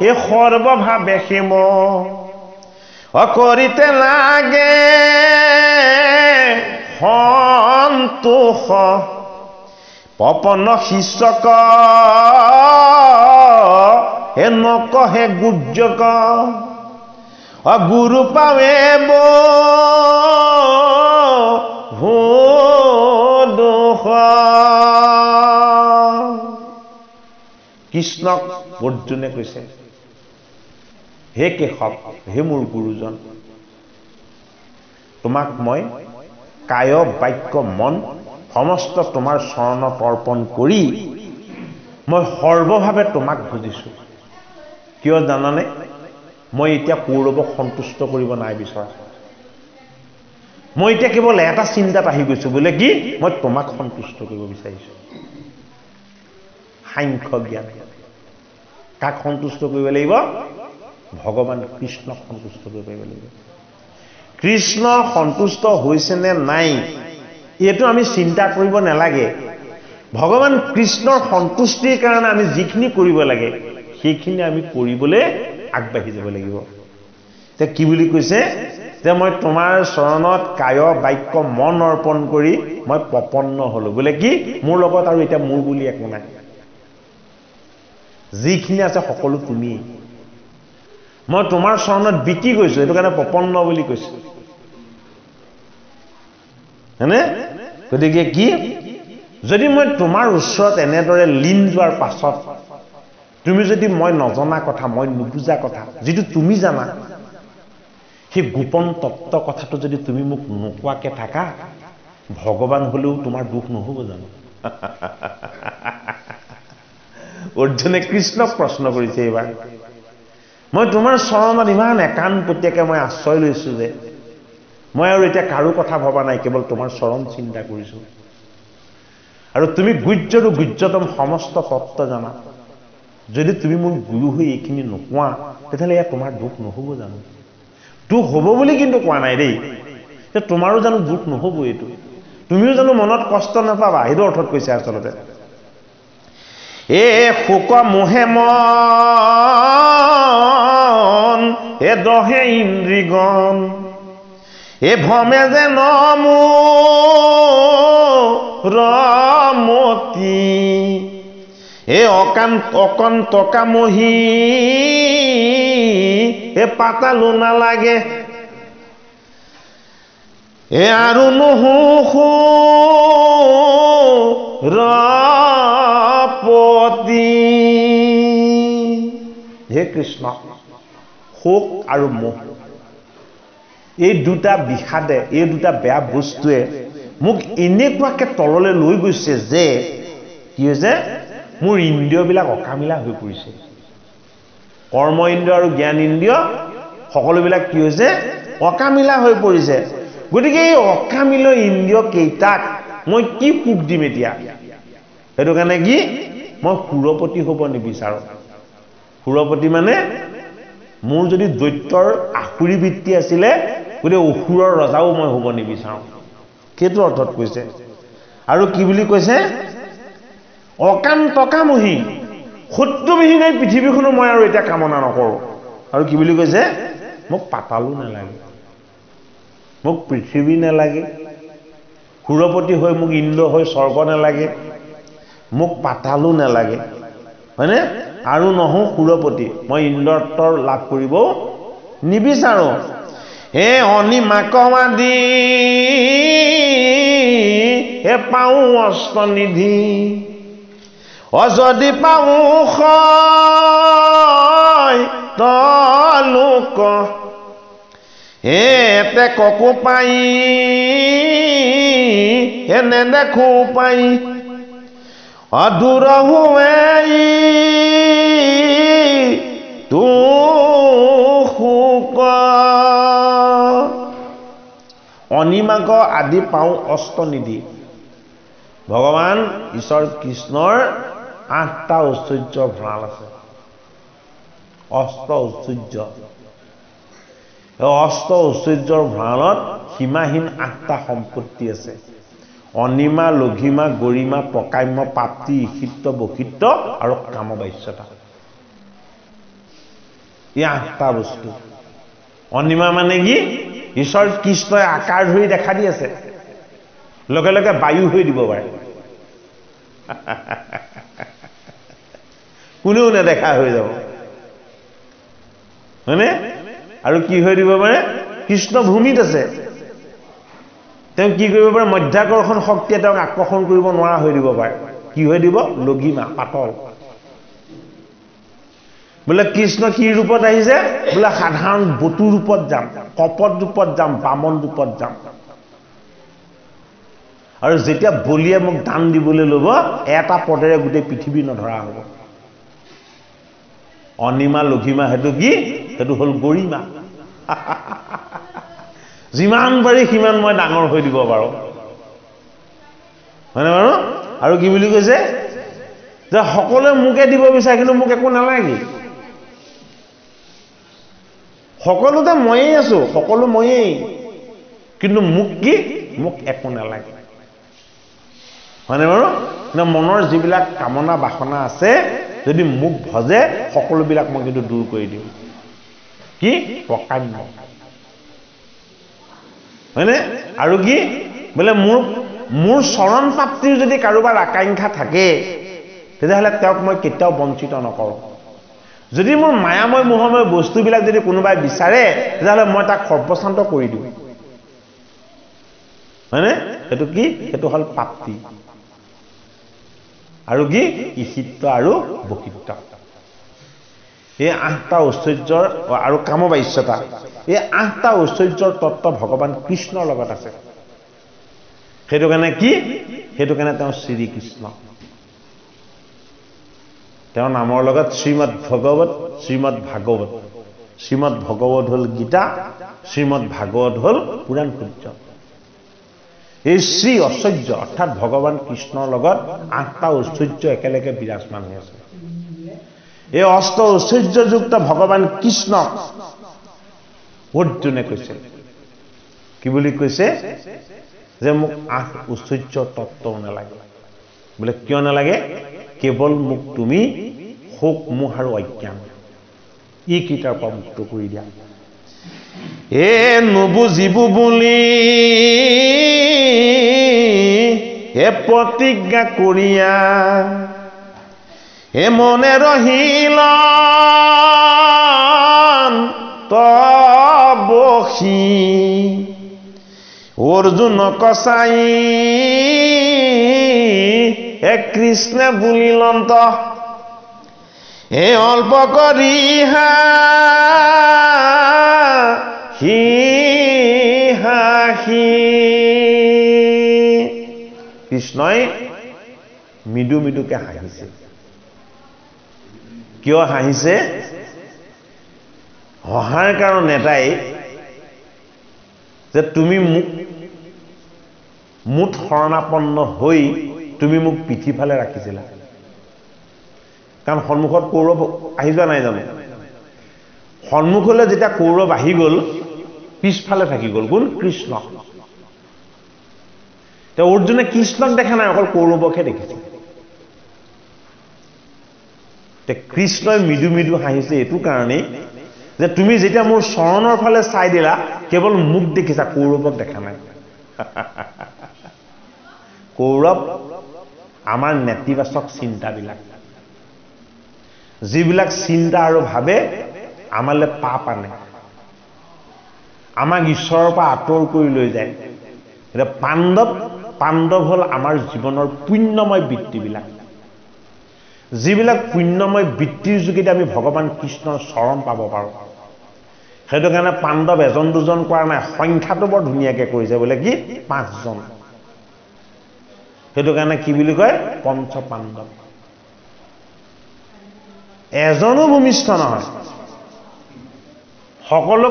এ সৰ্বভাৱে হেম অকৰিতে লাগে সন্তোষ প্ৰপন্ন শিষ্যক হে নকহে গুৰ্জক গুৰু পাৱে ভোদোষ কৃষ্ণক অৰ্জুনে কৈছে হে কেশৱ হে মোৰ গুৰুজন তোমাক মই কায় বাক্য মন সমস্ত তোমাৰ চৰণত অৰ্পণ কৰি মই সৰ্বভাৱে তোমাক বুজিছোঁ কিয় জানানে মই এতিয়া কৌৰৱক সন্তুষ্ট কৰিব নাই বিচৰা মই এতিয়া কেৱল এটা চিন্তাত আহি গৈছোঁ বোলে কি মই তোমাক সন্তুষ্ট কৰিব বিচাৰিছোঁ সাংখ্য জ্ঞান কাক সন্তুষ্ট কৰিব লাগিব ভগৱান কৃষ্ণক সন্তুষ্ট কৰিব লাগিব কৃষ্ণ সন্তুষ্ট হৈছে নে নাই এইটো আমি চিন্তা কৰিব নালাগে ভগৱান কৃষ্ণৰ সন্তুষ্টিৰ কাৰণে আমি যিখিনি কৰিব লাগে সেইখিনি আমি কৰিবলৈ আগবাঢ়ি যাব লাগিব তে কি বুলি কৈছে যে মই তোমাৰ চৰণত কায় বাক্য মন অৰ্পণ কৰি মই প্ৰপন্ন হলো বোলে কি মোৰ লগত আৰু এতিয়া মোৰ বুলি একো নাই যিখিনি আছে সকলো তুমি মই তোমাৰ চৰণত বিকি গৈছো এইটো কাৰণে প্ৰপন্ন বুলি কৈছো হয়নে গতিকে কি যদি মই তোমাৰ ওচৰত এনেদৰে লীন যোৱাৰ পাছত তুমি যদি মই নজনা কথা মই নুবুজা কথা যিটো তুমি জানা সেই গোপন তত্ত্ব কথাটো যদি তুমি মোক নোকোৱাকে থাকা ভগৱান হলেও তোমাৰ দুখ নহব জানো অৰ্জুনে কৃষ্ণক প্ৰশ্ন কৰিছে এইবাৰ মই তোমাৰ চৰণত ইমান একান্তপতীয়াকে মই আশ্ৰয় লৈছো যে মই আৰু এতিয়া কাৰো কথা ভবা নাই কেৱল তোমাৰ চৰণ চিন্তা কৰিছো আৰু তুমি গুহ্যৰু গুহ্যতম সমস্ত তত্ত্ব জানা যদি তুমি মোৰ গুৰু হৈ এইখিনি নোকোৱা তেতিয়াহ'লে ইয়াত তোমাৰ দুখ নহব জানো দুখ হ'ব বুলি কিন্তু কোৱা নাই দেই যে তোমাৰো জানো দুখ নহব এইটো তুমিও জানো মনত কষ্ট নাপাবা এইটো অৰ্থত কৈছে আচলতে এ শোক মোহে মন এ দহে ইন্দ্ৰিগণ এ ভমে যে নমো ৰমতি এ অকন্তকামহী এ পাতালো নালাগে এ আৰু নহু ৰপতি হে কৃষ্ণ শোক আৰু মোহ এই দুটা বিষাদে এই দুটা বেয়া বস্তুৱে মোক এনেকুৱাকে তললৈ লৈ গৈছে যে কি হৈছে মোৰ ইন্দ্ৰিয়বিলাক অকামিলা হৈ পৰিছে কৰ্ম ইন্দ্ৰিয় আৰু জ্ঞান ইন্দ্ৰিয় সকলোবিলাক কি হৈছে অকামিলা হৈ পৰিছে গতিকে এই অকামিল ইন্দ্ৰিয় কেইটাক মই কি সুখ দিম এতিয়া সেইটো কাৰণে কি মই সুৰপতি হ'ব নিবিচাৰো সুৰপতি মানে মোৰ যদি দৈত্যৰ আখুৰি বৃত্তি আছিলে গতিকে অসুৰৰ ৰজাও মই হ'ব নিবিচাৰো সেইটো অৰ্থত কৈছে আৰু কি বুলি কৈছে অকান্তকামহী শত্ৰুবিহীন এই পৃথিৱীখনো মই আৰু এতিয়া কামনা নকৰোঁ আৰু কি বুলি কৈছে মোক পাতালো নালাগে মোক পৃথিৱী নালাগে সুৰপতি হৈ মোক ইন্দ্ৰ হৈ স্বৰ্গ নালাগে মোক পাতালো নালাগে হয়নে আৰু নহো সুৰপতি মই ইন্দ্ৰত্বৰ লাভ কৰিব নিবিচাৰো হে অনিমাকমাদি হে পাওঁ অষ্টনিধি অযদি পাওঁ তলোক এতে ককো পাই এনে দেখো পাই অদূৰ হুৱে তুক অনিমাক আদি পাওঁ অষ্টনিধি ভগৱান ঈশ্বৰ কৃষ্ণৰ 8টা ঐশ্বৰ্যৰ ভঁৰাল আছে অষ্ট ঐশ্বৰ্য অষ্ট ঐশ্বৰ্যৰ ভঁৰালত সীমাহীন 8টা সম্পত্তি আছে অনিমা লঘিমা গৰিমা প্ৰকাম্য প্ৰাপ্তি ঈশিত্ব বশিত্ব আৰু কামবাস্যতা এই 8টা বস্তু অনিমা মানে কি ঈশ্বৰ কৃষ্ণই আকাৰ ধৰি দেখা দি আছে লগে লগে বায়ু হৈ দিব পাৰে কোনেও নেদেখা হৈ যাব হয়নে আৰু কি হৈ দিব পাৰে কৃষ্ণ ভূমিত আছে তেওঁ কি কৰিব পাৰে মধ্যাকৰ্ষণ শক্তিয়ে তেওঁক আকৰ্ষণ কৰিব নোৱাৰা হৈ দিব পাৰে কি হৈ দিব লঘিমা পাতল বোলে কৃষ্ণ কি ৰূপত আহিছে বোলে সাধাৰণ বটু ৰূপত যাম কপট ৰূপত যাম বামন ৰূপত যাম আৰু যেতিয়া বলিয়ে মোক দান দিবলৈ ল'ব এটা পদেৰে গোটেই পৃথিৱী নধৰা হ'ব অনিমা লঘিমা হেতু কি হেতু হল গৰিমা যিমান পাৰি সিমান মই ডাঙৰ হৈ দিব পাৰো হয়নে বাৰু আৰু কি বুলি কৈছে যে সকলোৱে মুকে দিব বিচাৰে কিন্তু মোক একো নালাগে সকলোতে ময়েই আছো সকলো ময়েই কিন্তু মোক কি মোক একো নালাগে হয়নে বাৰু না মনৰ যিবিলাক কামনা বাসনা আছে যদি মোক ভজে সকলোবিলাক মই কিন্তু দূৰ কৰি দিম কি প্ৰকাম্য হয়নে আৰু কি বোলে মোৰ চৰণ প্ৰাপ্তিৰ যদি কাৰোবাৰ আকাংক্ষা থাকে তেতিয়াহ'লে তেওঁক মই কেতিয়াও বঞ্চিত নকৰোঁ যদি মোৰ মায়াময় মোহময় বস্তুবিলাক যদি কোনোবাই বিচাৰে তেতিয়াহ'লে মই তাক সৰ্বশান্ত কৰি দিওঁ হয়নে সেইটো কি সেইটো হ'ল প্ৰাপ্তি আৰু কি ঈশিত্ব আৰু বশিত্ব এই 8টা ঐশ্বৰ্যৰ আৰু কামবাস্যতা এই 8টা ঐশ্বৰ্যৰ তত্ত্ব ভগৱান কৃষ্ণৰ লগত আছে সেইটো কাৰণে কি সেইটো কাৰণে তেওঁ শ্ৰীকৃষ্ণ তেওঁৰ নামৰ লগত শ্ৰীমদ ভগৱত শ্ৰীমদ ভাগৱত শ্ৰীমদ ভগৱত হ'ল গীতা শ্ৰীমদ ভাগৱত হ'ল পুৰাণ সূৰ্য এই শ্ৰী ঐশ্বৰ্য অৰ্থাৎ ভগৱান কৃষ্ণৰ লগত 8টা ঐশ্বৰ্য একেলগে বিৰাজমান হৈ আছে এই অষ্ট ঐশ্বৰ্যযুক্ত ভগৱান কৃষ্ণক অৰ্জুনে কৈছে কি বুলি কৈছে যে মোক 8 ঐশ্বৰ্যৰ তত্ত্ব নালাগে বোলে কিয় নালাগে কেৱল মোক তুমি শোক মোহ আৰু অজ্ঞান এই কিটাৰ পৰা মুক্ত কৰি দিয়া এ নুবুজিব বুলি এ প্ৰতিজ্ঞা কৰিয়া হে মনে রহিল তবসি অর্জুন কসাই হে কৃষ্ণ বুলিলন্ত হে অল্প করি হি হাহি কৃষ্ণই মৃদু মৃদুকে হাঁহিছে কিয় হাঁহিছে হহাৰ কাৰণ এটাই যে তুমি মুঠ শৰণাপন্ন হৈ তুমি মোক পিঠিফালে ৰাখিছিলা কাৰণ সন্মুখত কৌৰৱ আহি যোৱা নাই জানো সন্মুখলৈ যেতিয়া কৌৰৱ আহি গ'ল পিছফালে থাকি গ'ল কোন কৃষ্ণ তেওঁ অৰ্জুনে কৃষ্ণক দেখা নাই অকল কৌৰৱকহে দেখিছে তে কৃষ্ণই মৃদু মৃদু হাঁহিছে এইটো কাৰণেই যে তুমি যেতিয়া মোৰ চৰণৰ ফালে চাই দিলা কেৱল মুখ দেখিছা কৌৰৱক দেখা নাই কৌৰৱ আমাৰ নেতিবাচক চিন্তাবিলাক যিবিলাক চিন্তা আৰু ভাবে আমালৈ পাপ আনে আমাক ঈশ্বৰৰ পৰা আঁতৰ কৰি লৈ যায় এটা পাণ্ডৱ হ'ল আমাৰ জীৱনৰ পুণ্যময় বৃত্তিবিলাক যিবিলাক পুণ্যময় বৃত্তিৰ যোগেদি আমি ভগৱান কৃষ্ণৰ চৰণ পাব পাৰোঁ সেইটো কাৰণে পাণ্ডৱ এজন দুজন কৰা নাই সংখ্যাটো বৰ ধুনীয়াকৈ কৰিছে বোলে কি 5 জন সেইটো কাৰণে কি বুলি কয় পঞ্চ পাণ্ডৱ এজনো ভূমিষ্ঠ নহয় সকলো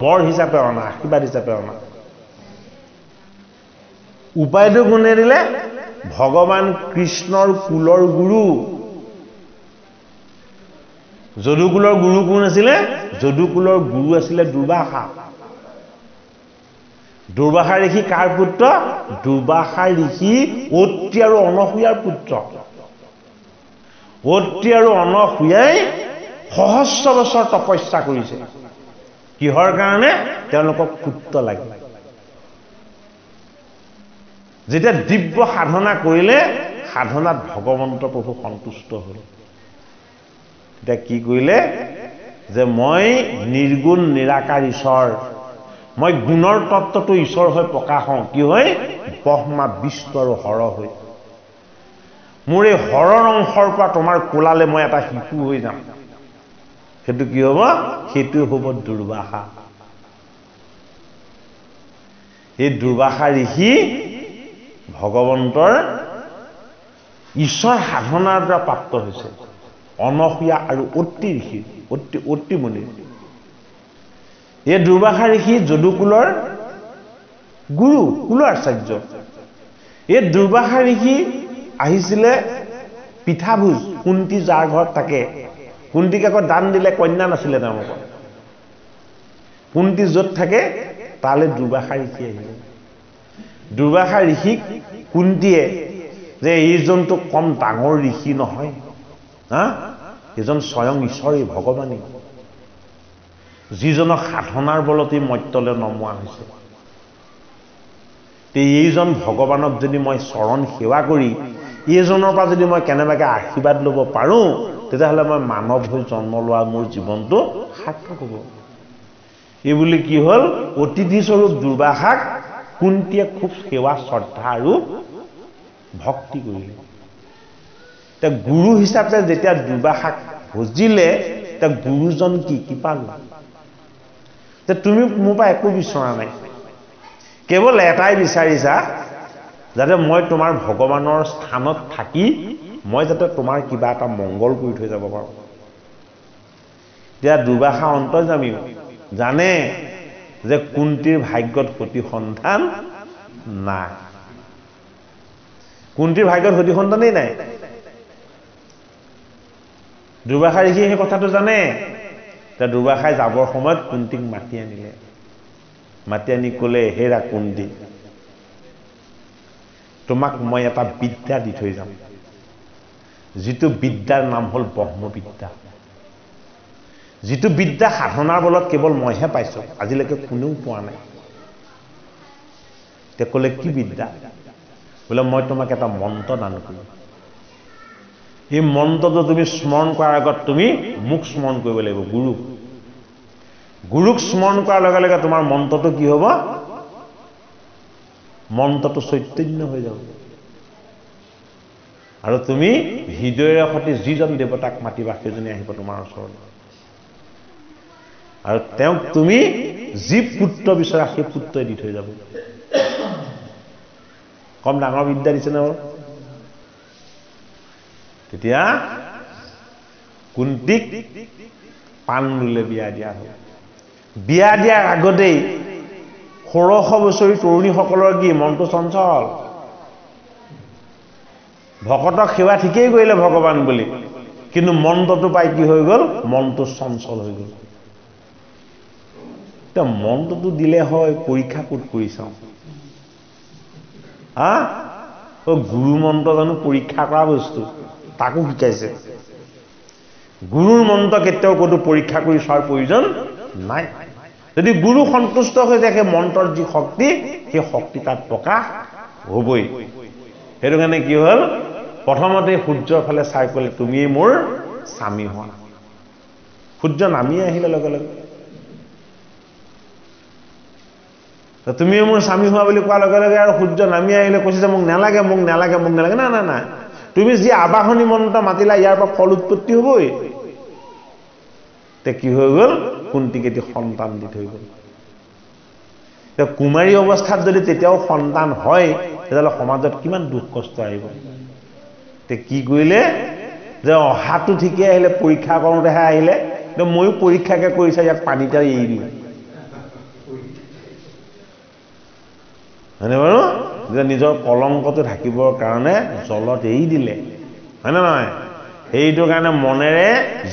বৰ হিচাপে অনা আশীৰ্বাদ হিচাপে অনা উপায়টো কোনে দিলে ভগৱান কৃষ্ণৰ কুলৰ গুৰু যদুকুলৰ গুৰু কোন আছিলে যদুকুলৰ গুৰু আছিলে দুৰ্বাসা দুৰ্বাসা ঋষি কাৰ পুত্ৰ দুৰ্বাসা ঋষি অত্ৰি আৰু অনসূয়াৰ পুত্ৰ অত্ৰি আৰু অনসূয়াই সহস্ৰ বছৰ তপস্যা কৰিছে কিহৰ কাৰণে তেওঁলোকক পুত্ৰ লাগে যেতিয়া দিব্য সাধনা কৰিলে সাধনাত ভগৱন্ত প্ৰভু সন্তুষ্ট হ'ল তেতিয়া কি কৰিলে যে মই নিৰ্গুণ নিৰাকাৰ ঈশ্বৰ মই গুণৰ তত্ত্বটো ঈশ্বৰ হৈ প্ৰকাশ হওঁ কি হয় ব্ৰহ্মা বিষ্ণু আৰু হৰ হৈ মোৰ এই হৰৰ অংশৰ পৰা তোমাৰ কোলালে মই এটা শিশু হৈ যাম সেইটো কি হ'ব সেইটো হ'ব দুৰ্বাসা এই দুৰ্বাসা ঋষি ভগৱন্তৰ ঈশ্বৰ সাধনাৰ দ্বাৰা প্ৰাপ্ত হৈছে অনসূয়া আৰু অত্ৰি ঋষি অত্ৰি মুনিৰ এই দুৰ্বাসা ঋষি যদুকুলৰ গুৰু কুলাচাৰ্য এই দুৰ্বাসা ঋষি আহিছিলে পিঠাভোজ কুন্তি যাৰ ঘৰত থাকে কুন্তিক আকৌ দান দিলে কন্যা নাছিলে তেওঁলোকৰ কুন্তি য'ত থাকে তালৈ দুৰ্বাসা ঋষি আহিলে দুৰ্বাসা ঋষিক কুন্তিয়ে যে এইজনটো কম ডাঙৰ ঋষি নহয় এইজন স্বয়ং ঈশ্বৰেই ভগৱানেই যিজনক সাধনাৰ বলতেই মৰ্ত্যলৈ নমোৱা হৈছে এইজন ভগৱানক যদি মই চৰণ সেৱা কৰি এইজনৰ পৰা যদি মই কেনেবাকৈ আশীৰ্বাদ ল'ব পাৰোঁ তেতিয়াহ'লে মই মানৱ হৈ জন্ম লোৱা মোৰ জীৱনটো সাৰ্থক হ'ব এইবুলি কি হ'ল অতিথি স্বৰূপ দুৰ্বাসাক কুন্তিয়ে খুব সেৱা শ্ৰদ্ধা আৰু ভক্তি কৰিলে এতিয়া গুৰু হিচাপে যেতিয়া দুৰ্বাসাক ভজিলে এতিয়া গুৰুজন কি কৃপালু যে তুমি মোৰ পৰা একো বিচৰা নাই কেৱল এটাই বিচাৰিছা যাতে মই তোমাৰ ভগৱানৰ স্থানত থাকি মই যাতে তোমাৰ কিবা এটা মংগল কৰি থৈ যাব পাৰোঁ এতিয়া দুৰ্বাসা অন্তৰ্যামী জানে যে কুন্তিৰ ভাগ্যত সতি সন্তান নাই কুন্তিৰ ভাগ্যত সতি সন্তানেই নাই দুৰ্বাসা ঋষি সেই কথাটো জানে এতিয়া দুৰ্বাসাই যাবৰ সময়ত কুন্তিক মাতি আনিলে মাতি আনি ক'লে হেৰা কুন্তি তোমাক মই এটা বিদ্যা দি থৈ যাম যিটো বিদ্যাৰ নাম হ'ল ব্ৰহ্মবিদ্যা যিটো বিদ্যা সাধনাৰ বলত কেৱল মইহে পাইছোঁ আজিলৈকে কোনেও পোৱা নাই তে ক'লে কি বিদ্যা বোলে মই তোমাক এটা মন্ত্ৰ দান কৰিম এই মন্ত্ৰটো তুমি স্মৰণ কৰাৰ আগত তুমি মোক স্মৰণ কৰিব লাগিব, গুৰুক স্মৰণ কৰাৰ লগে লগে তোমাৰ মন্ত্ৰটো কি হ'ব? মন্ত্ৰটো চৈতন্য হৈ যাব। আৰু তুমি হৃদয়ৰ সৈতে যিজন দেৱতাক মাতিবা সেইজনে আহিব তোমাৰ ওচৰলৈ। আৰু তেওঁক তুমি যি পুত্ৰ বিচৰা সেই পুত্ৰই দি থৈ যাব। কম ডাঙৰ বিদ্যা দিছে ন? তেতিয়া কুন্তীক পাণ্ডুলে বিয়া দিয়া হ'ল। বিয়া দিয়াৰ আগতেই ১৬০০ বছৰীয়া তৰুণীসকলৰ কি মনটো চঞ্চল। ভকতক সেৱা ঠিকেই কৰিলে ভগৱান বুলি, কিন্তু মন্ত্ৰটো পাই কি হৈ গ'ল? মনটো চঞ্চল হৈ গ'ল। এতিয়া মন্ত্ৰটো দিলে হয়, পৰীক্ষা ক'ত কৰি চাওঁ? গুৰু মন্ত্ৰ জানো পৰীক্ষা কৰা বস্তু? তাকো শিকাইছে। গুৰুৰ মন্ত্ৰ কেতিয়াও ক'তো পৰীক্ষা কৰি চোৱাৰ প্ৰয়োজন নাই। যদি গুৰু সন্তুষ্ট হৈ যায়, সেই মন্ত্ৰৰ যি শক্তি, সেই শক্তি তাত প্ৰকাশ হ'বই। সেইটো কাৰণে কি হ'ল? প্ৰথমতে সূৰ্যৰ ফালে চাই ক'লে, তুমিয়েই মোৰ স্বামী হোৱা। সূৰ্য নামি আহিলে লগে লগে। তুমিয়ে মোৰ স্বামী হোৱা বুলি কোৱাৰ লগে লগে আৰু সূৰ্য নামি আহিলে কৈছে যে মোক নালাগে, মোক নালাগে, মোক নালাগে। না না না, তুমি যি আবাহনী মন্ত্ৰ মাতিলা, ইয়াৰ পৰা ফল উৎপত্তি হ'বই। তে কি হৈ গ'ল? কুন্তীকে সন্তান দি থৈ গ'ল। কুমাৰী অৱস্থাত যদি তেতিয়াও সন্তান হয়, তেতিয়াহ'লে সমাজত কিমান দুখ কষ্ট আহিব। তে কি কৰিলে? যে অহাটো ঠিকে আহিলে, পৰীক্ষা কৰোঁতেহে আহিলে। ময়ো পৰীক্ষাকে কৰিছে, ইয়াক পানীতে এৰি দিওঁ। হয়নে বাৰু? যে নিজৰ কলংকটো ঢাকিবৰ কাৰণে জলত এৰি দিলে, হয়নে নহয়? সেইটো কাৰণে মনেৰে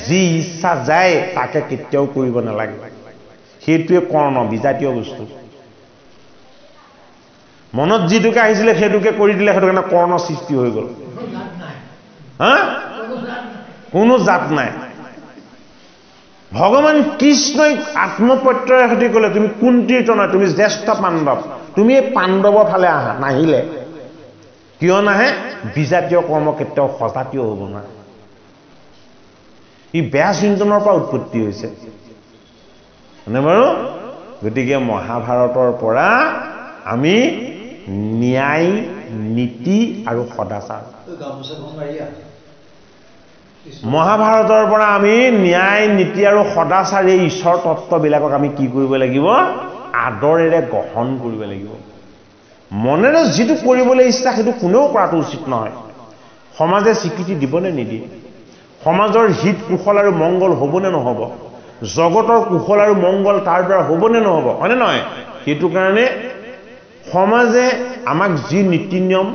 যি ইচ্ছা যায় তাকে কেতিয়াও কৰিব নালাগে। সেইটোৱে কৰ্ণ, বিজাতীয় বস্তু। মনত যিটোকে আহিছিলে সেইটোকে কৰি দিলে, সেইটো কাৰণে কৰ্ণ সৃষ্টি হৈ গ'ল। কোনো জাত নাই। ভগৱান কৃষ্ণই আত্মপ্ৰত্যয়ৰ সৈতে ক'লে, তুমি কুন্তীৰ তনয়, তুমি জ্যেষ্ঠ পাণ্ডৱ, তুমি এই পাণ্ডৱৰ ফালে আহা। নাহিলে। কিয় নাহে? বিজাতীয় কৰ্ম কেতিয়াও সজাতীয় হ'ব নোৱাৰে। ই বেয়া চিন্তনৰ পৰা উৎপত্তি হৈছে, হয়নে বাৰু? গতিকে মহাভাৰতৰ পৰা আমি ন্যায়, নীতি আৰু সদাচাৰ, মহাভাৰতৰ পৰা আমি ন্যায়, নীতি আৰু সদাচাৰ, এই ঈশ্বৰ তত্ত্ববিলাকক আমি কি কৰিব লাগিব? আদৰেৰে গ্ৰহণ কৰিব লাগিব। মনেৰে যিটো কৰিবলৈ ইচ্ছা সেইটো কোনেও কৰাটো উচিত নহয়। সমাজে স্বীকৃতি দিবনে নিদিয়ে? সমাজৰ হিত কুশল আৰু মংগল হ'বনে নহ'ব? জগতৰ কুশল আৰু মংগল তাৰ দ্বাৰা হ'বনে নহ'ব? হয়নে নহয়? সেইটো কাৰণে সমাজে আমাক যি নীতি নিয়ম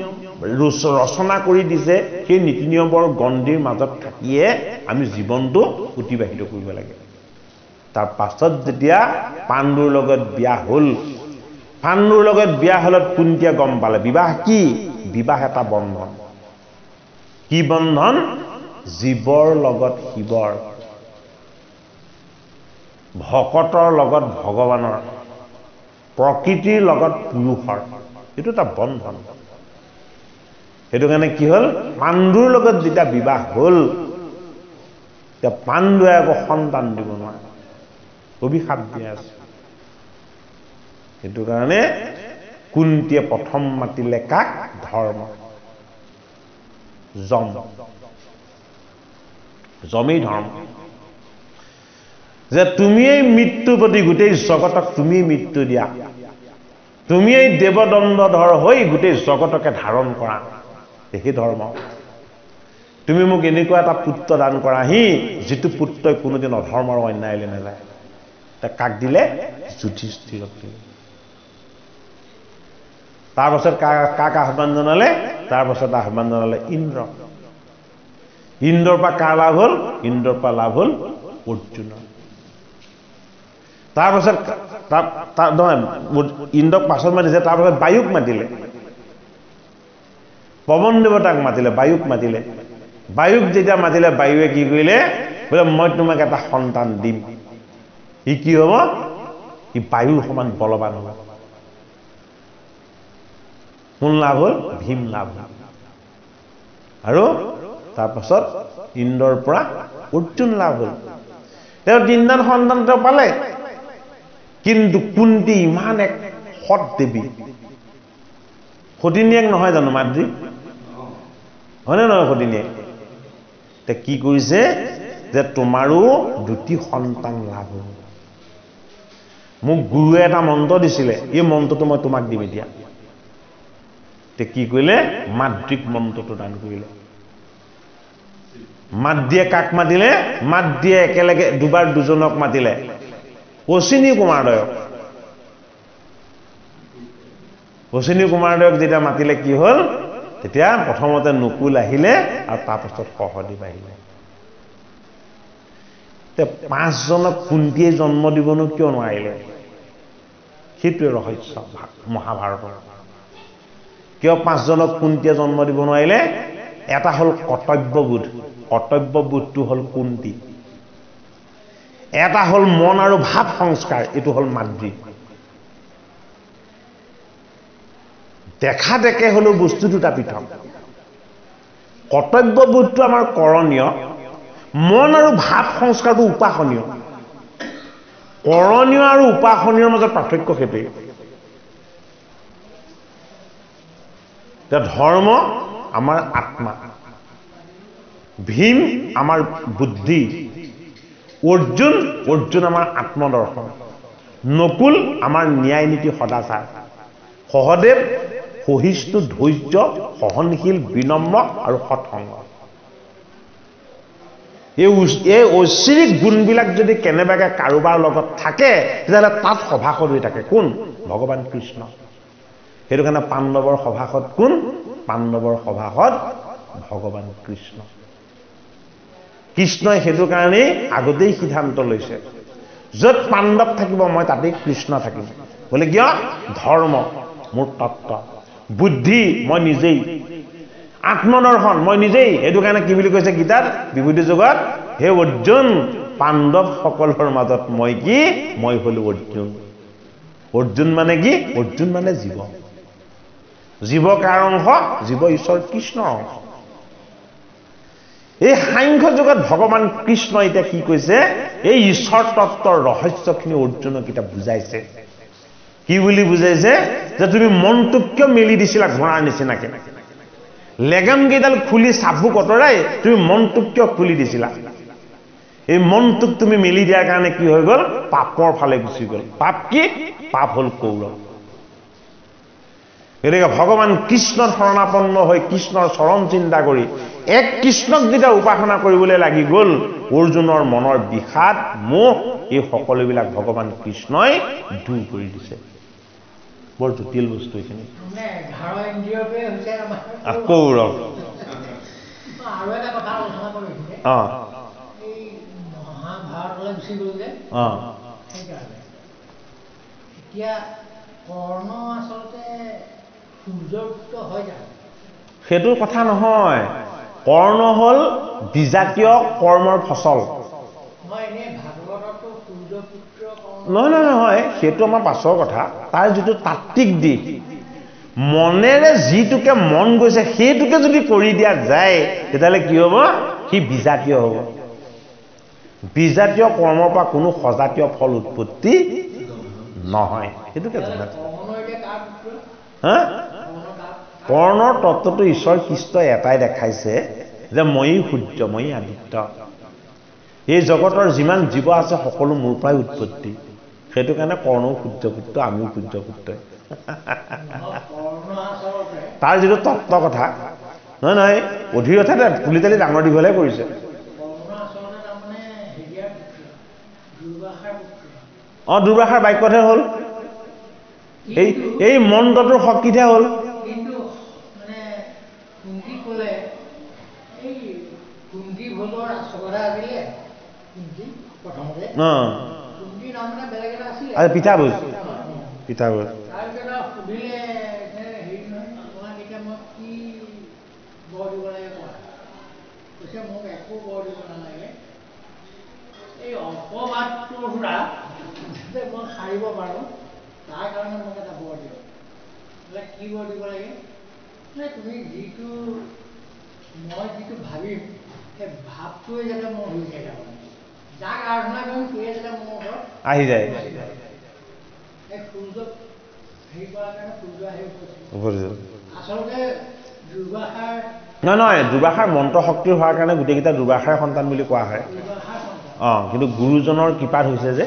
ৰচনা কৰি দিছে, সেই নীতি নিয়মৰ গণ্ডিৰ মাজত থাকিয়ে আমি জীৱনটো অতিবাহিত কৰিব লাগে। তাৰ পাছত যেতিয়া পাণ্ডুৰ লগত বিয়া হ'ল, পাণ্ডুৰ লগত বিয়া হ'লত কুন্তীয়ে গম পালে বিবাহ কি? বিবাহ এটা বন্ধন। কি বন্ধন? জীৱৰ লগত শিৱৰ, ভকতৰ লগত ভগৱানৰ, প্ৰকৃতিৰ লগত পুৰুষৰ, এইটো এটা বন্ধন। সেইটো কাৰণে কি হ'ল? পাণ্ডুৰ লগত যেতিয়া বিবাহ হ'ল, এতিয়া পাণ্ডুৱে আকৌ সন্তান দিব নোৱাৰে, অভিশাপ দিয়া আছে। সেইটো কাৰণে কুন্তীয়ে প্ৰথম মাতিলে কাক? ধৰ্ম, যমেই ধৰ্ম, যে তুমিয়েই মৃত্যুৰ প্ৰতি গোটেই জগতক তুমি মৃত্যু দিয়া, তুমিয়েই দেৱদণ্ডধৰ হৈ গোটেই জগতকে ধাৰণ কৰা, সেই ধৰ্ম। তুমি মোক এনেকুৱা এটা পুত্ৰ দান কৰাহি যিটো পুত্ৰই কোনোদিন অধৰ্ম আৰু অন্যায়লৈ নাযায়। কাক দিলে? যুধিষ্ঠিৰক দিলে। তাৰপাছত কাক আহ্বান জনালে? তাৰপাছত আহ্বান জনালে ইন্দ্ৰ। ইন্দ্ৰৰ পৰা কাৰ লাভ হ'ল? ইন্দ্ৰৰ পৰা লাভ হ'ল অৰ্জুনৰ। তাৰপাছত ইন্দ্ৰক পাছত মাতিছে, তাৰপাছত বায়ুক মাতিলে, পৱন দেৱতাক মাতিলে, বায়ুক মাতিলে। বায়ুক যেতিয়া মাতিলে, বায়ুৱে কি কৰিলে? বোলে মই তোমাক এটা সন্তান দিম। ই কি হ'ব? ই বায়ুৰ সমান বলৱান হ'ব। কোন লাভ হ'ল? ভীম লাভ হ'ল। আৰু তাৰপাছত ইন্দ্ৰৰ পৰা অৰ্জুন লাভ হ'ল তেওঁ 3জন সন্তান তেওঁ পালে কিন্তু কুন্তি ইমান এক সৎ দেৱী সতিনীয়েক নহয় জানো মাতৃ হয়নে নহয় সতিনীয়েক তে কি কৰিছে যে তোমাৰো 2টি সন্তান লাভ হ'ব মোক গুৰুৱে এটা মন্ত্ৰ দিছিলে এই মন্ত্ৰটো মই তোমাক দিম এতিয়া তে কি কৰিলে মাতৃক মন্ত্ৰটো দান কৰিলে মাতৃয়ে কাক মাতিলে মাতৃয়ে একেলগে দুবাৰ দুজনক মাতিলে অশ্বিনী কুমাৰদয়ক যেতিয়া মাতিলে কি হ'ল তেতিয়া প্ৰথমতে নকুল আহিলে আৰু তাৰপাছত সহদেৱ আহিলে তে 5জনক কুন্তীয়ে জন্ম দিবনো কিয় নোৱাৰিলে সেইটোৱে ৰহস্য মহাভাৰতৰ কিয় 5জনক কুন্তীয়ে জন্ম দিব নোৱাৰিলে এটা হ'ল কৰ্তব্যবোধটো হ'ল কুন্তি এটা হ'ল মন আৰু ভাৱ সংস্কাৰ এইটো হ'ল মাতৃ দেখা দেখে হলেও বস্তু দুটা পৃথক কৰ্তব্যবোধটো আমাৰ কৰণীয় মন আৰু ভাৱ সংস্কাৰটো উপাসনীয় কৰণীয় আৰু উপাসনীয়ৰ মাজত পাৰ্থক্য সেইটোৱেই ধৰ্ম আমাৰ আত্মা ভীম আমাৰ বুদ্ধি অৰ্জুন আমাৰ আত্মদৰ্শন নকুল আমাৰ ন্যায় নীতি সদাচাৰ সহদেৱ সহিষ্ণু ধৈৰ্য সহনশীল বিনম্ৰ আৰু সৎসংগ এই ঐশ্বৰিক গুণবিলাক যদি কেনেবাকে কাৰোবাৰ লগত থাকে তেতিয়াহ'লে তাত সভাসদ হৈ থাকে কোন ভগৱান কৃষ্ণ সেইটো কাৰণে পাণ্ডৱৰ সভাসদ কোন পাণ্ডৱৰ সভাসদ ভগৱান কৃষ্ণই সেইটো কাৰণে আগতেই সিদ্ধান্ত লৈছে য'ত পাণ্ডৱ থাকিব মই তাতেই কৃষ্ণ থাকিম বোলে কিয় ধৰ্ম মোৰ তত্ত্ব বুদ্ধি মই নিজেই আত্মদৰ্শন মই নিজেই সেইটো কাৰণে কি বুলি কৈছে গীতাত বিভূতি যোগত হে অৰ্জুন পাণ্ডৱসকলৰ মাজত মই কি মই হলো অৰ্জুন মানে কি অৰ্জুন মানে জীৱ কাৰ অংশ জীৱ ঈশ্বৰ কৃষ্ণৰ অংশ এই সাংখ্য যুগত ভগৱান কৃষ্ণ এতিয়া কি কৈছে এই ঈশ্বৰ তত্ত্বৰ ৰহস্যখিনি অৰ্জুনক এতিয়া বুজাইছে কি বুলি বুজাইছে যে তুমি মনটোক কিয় মেলি দিছিলা ঘোঁৰাৰ নিচিনাকে লেগাম কেইডাল খুলি চাবুক অতৰাই তুমি মনটোক কিয় খুলি দিছিলা এই মনটোক তুমি মেলি দিয়াৰ কাৰণে কি হৈ গ'ল পাপৰ ফালে গুচি গ'ল পাপ কি পাপ হ'ল কৌৰৱ গতিকে ভগৱান কৃষ্ণৰ শৰণাপন্ন হৈ কৃষ্ণৰ চৰণ চিন্তা কৰি এক কৃষ্ণক যেতিয়া উপাসনা কৰিবলৈ লাগি গ'ল অৰ্জুনৰ মনৰ বিষাদ মোহ এই সকলোবিলাক ভগৱান কৃষ্ণই দূৰ কৰি দিছে বৰ জটিল বস্তু এইখিনি কৌৰৱ আৰু এটা কথা আলোচনা কৰিছিলে মহাভাৰতলৈ গুচি গ'ল যে সেইকাৰণে এতিয়া কৰ্ণ আচলতে সূৰ্যপুত্ৰ হয় জানো সেইটো কথা নহয় কৰ্ণ হ'ল বিজাতীয় কৰ্মৰ ফচল নহয় সেইটো আমাৰ পাছৰ কথা তাৰ যিটো তাত্ত্বিক দিশ মনেৰে যিটোকে মন গৈছে সেইটোকে যদি কৰি দিয়া যায় তেতিয়াহ'লে কি হ'ব সি বিজাতীয় হ'ব বিজাতীয় কৰ্মৰ পৰা কোনো সজাতীয় ফল উৎপত্তি নহয় সেইটোকে জানে কৰ্ণৰ তত্ত্বটো ঈশ্বৰ কৃষ্ণই এটাই দেখাইছে যে ময়ি সূৰ্য ময়ি আদিত্য এই জগতৰ যিমান জীৱ আছে সকলো মোৰ পৰাই উৎপত্তি সেইটো কাৰণে কৰ্ণও সূৰ্যপুত্ৰ আমিও সূৰ্যপুত্ৰ তাৰ যিটো তত্ত্ব কথা নহয় অধীৰতে তুলি তালি ডাঙৰ দীঘলে কৰিছে দুৰ্বাসাৰ বাক্যতহে হ'ল এই মন্ত্ৰটোৰ শক্তিতহে হ'ল পিঠাভোজ মই সাৰিব পাৰোঁ তাৰ কাৰণে মোক এটা বৰ দিব কি বৰ দিব লাগে তুমি যিটো মই যিটো ভাবিম সেই ভাৱটোৱে যাতে মোৰ হৈ থাকে যাক আৰাধনা কৰিম সেয়ে যাতে মোৰ ওপৰত আহি যায় এই সূৰ্যক হেৰি কৰাৰ কাৰণে সূৰ্য আহি উপস্থিত আচলতে দুৰ্বাসাৰ নহয় দুৰ্বাসাৰ মন্ত্ৰ শক্তিৰ হোৱাৰ কাৰণে গোটেইকেইটা দুৰ্বাসাৰ সন্তান বুলি কোৱা হয় কিন্তু গুৰুজনৰ কৃপাত হৈছে যে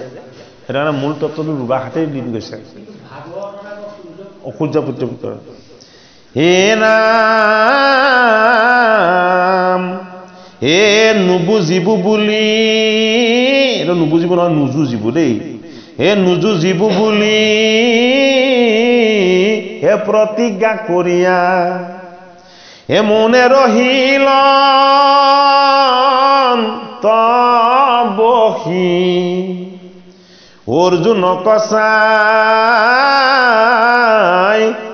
সেইটো কাৰণে মূল তত্ত্বটো দুৰ্বাসাতেই দিন গৈছে সূৰ্য পুত্ৰ পুত্ৰ হে নাম হে নুবুজিব বুলি এইটো নুবুজিব নহয় নুজুজিব দেই হে নুজুজিব বুলি হে প্ৰতিজ্ঞা কৰিয়া হে মনে ৰহিল বহি অৰ্জুন কচাই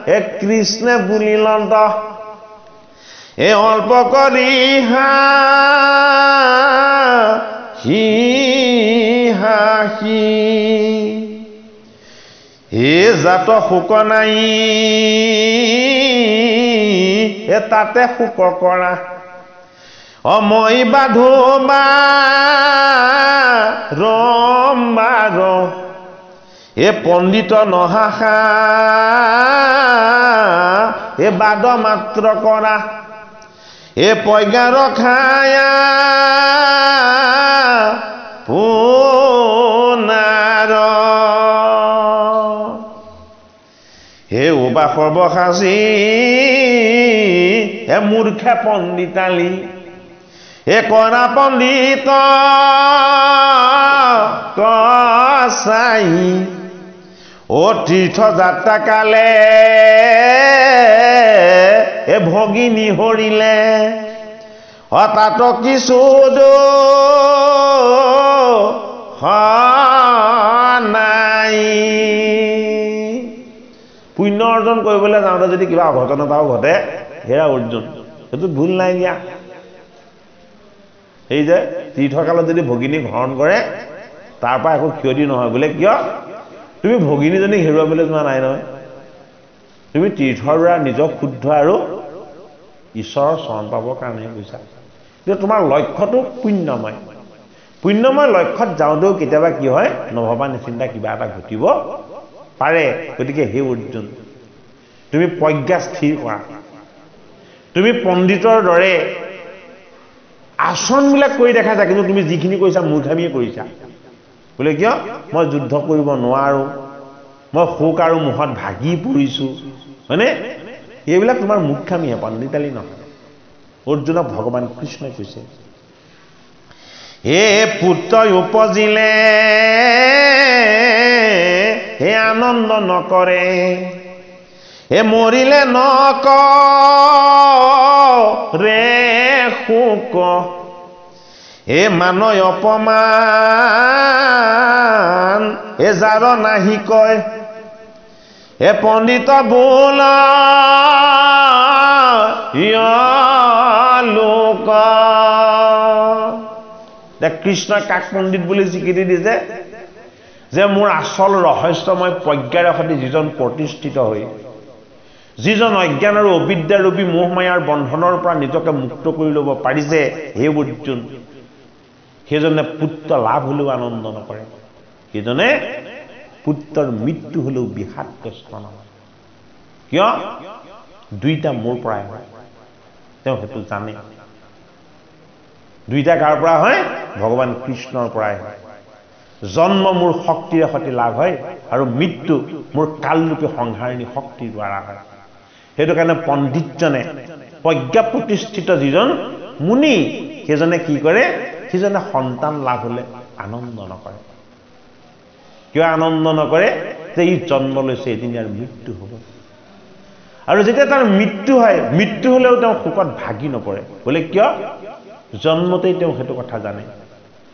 হে কৃষ্ণে বুলিলন্ত হে অল্প কৰি হাঁহি হে জাত শোক নাই এ তাতে শোক কৰা মই বাধো ৰম্বাৰ এ পণ্ডিত নহাষা এ বাদ মাত্ৰ কৰা এ পজ্ঞা ৰখায়া পুনাৰ হে উবা সৰ্বসাচী হে মূৰ্খে পণ্ডিতালী হে কৰা পণ্ডিত কচাই ও তীৰ্থ যাত্ৰা কালে হে ভগিনী হৰিলে তাত কিছু নাই পুণ্য অৰ্জন কৰিবলৈ যাওঁতে যদি কিবা অঘটন এটাও ঘটে হেৰা অৰ্জুন সেইটো ভুল নাই দিয়া এই যে তীৰ্থকালত যদি ভগিনীক হৰণ কৰে তাৰ পৰা একো ক্ষতি নহয় বোলে কিয় তুমি ভগিনীজনীক হেৰুৱাবলৈ যোৱা নাই নহয় তুমি তীৰ্থৰ দ্বাৰা নিজক শুদ্ধ আৰু ঈশ্বৰৰ চৰণ পাবৰ কাৰণেহে গৈছা কিন্তু তোমাৰ লক্ষ্যটো পুণ্যময় লক্ষ্যত যাওঁতেও কেতিয়াবা কি হয় নভবা নিচিন্তা কিবা এটা ঘটিব পাৰে গতিকে হে অৰ্জুন তুমি প্ৰজ্ঞা স্থিৰ কৰা তুমি পণ্ডিতৰ দৰে আচৰণবিলাক কৰি দেখাইছা কিন্তু তুমি যিখিনি কৰিছা মূৰ্খামিয়ে কৰিছা বোলে কিয় মই যুদ্ধ কৰিব নোৱাৰো মই শোক আৰু মুখত ভাগি পৰিছোঁ হয়নে এইবিলাক তোমাৰ মূৰ্খামিহে পণ্ডিতালী নহয় অৰ্জুনক ভগৱান কৃষ্ণই কৈছে হে পুত্ৰ উপজিলে হে আনন্দ নকৰে হে মৰিলে নকৰে শোক হে মানয় অপমান হে যাৰ নাহি কয় হে পণ্ডিত বোল লোক কৃষ্ণই কাক পণ্ডিত বুলি স্বীকৃতি দিছে যে মোৰ আচল ৰহস্যময় প্ৰজ্ঞাৰে সৈতে যিজন প্ৰতিষ্ঠিত হৈ যিজন অজ্ঞান আৰু অবিদ্যাৰূপী মোহমায়াৰ বন্ধনৰ পৰা নিজকে মুক্ত কৰি ল'ব পাৰিছে হে অৰ্জুন সেইজনে পুত্ৰ লাভ হলেও আনন্দ নকৰে সেইজনে পুত্ৰৰ মৃত্যু হলেও বিষাদগ্ৰস্ত নহয় কিয় দুইটা মোৰ পৰাই হয় তেওঁ সেইটো জানে দুইটা কাৰ পৰা হয় ভগৱান কৃষ্ণৰ পৰাই হয় জন্ম মোৰ শক্তিৰে সৈতে লাভ হয় আৰু মৃত্যু মোৰ কালৰূপী সংহাৰিণী শক্তিৰ দ্বাৰা হয় সেইটো কাৰণে পণ্ডিতজনে প্ৰজ্ঞা প্ৰতিষ্ঠিত যিজন মুনি সেইজনে কি কৰে সেইজনে সন্তান লাভ হলে আনন্দ নকৰে কিয় আনন্দ নকৰে যে ই জন্ম লৈছে এদিন ইয়াৰ মৃত্যু হ'ব আৰু যেতিয়া তাৰ মৃত্যু হয় মৃত্যু হলেও তেওঁ শোকত ভাগি নপৰে বোলে কিয় জন্মতেই তেওঁ সেইটো কথা জানে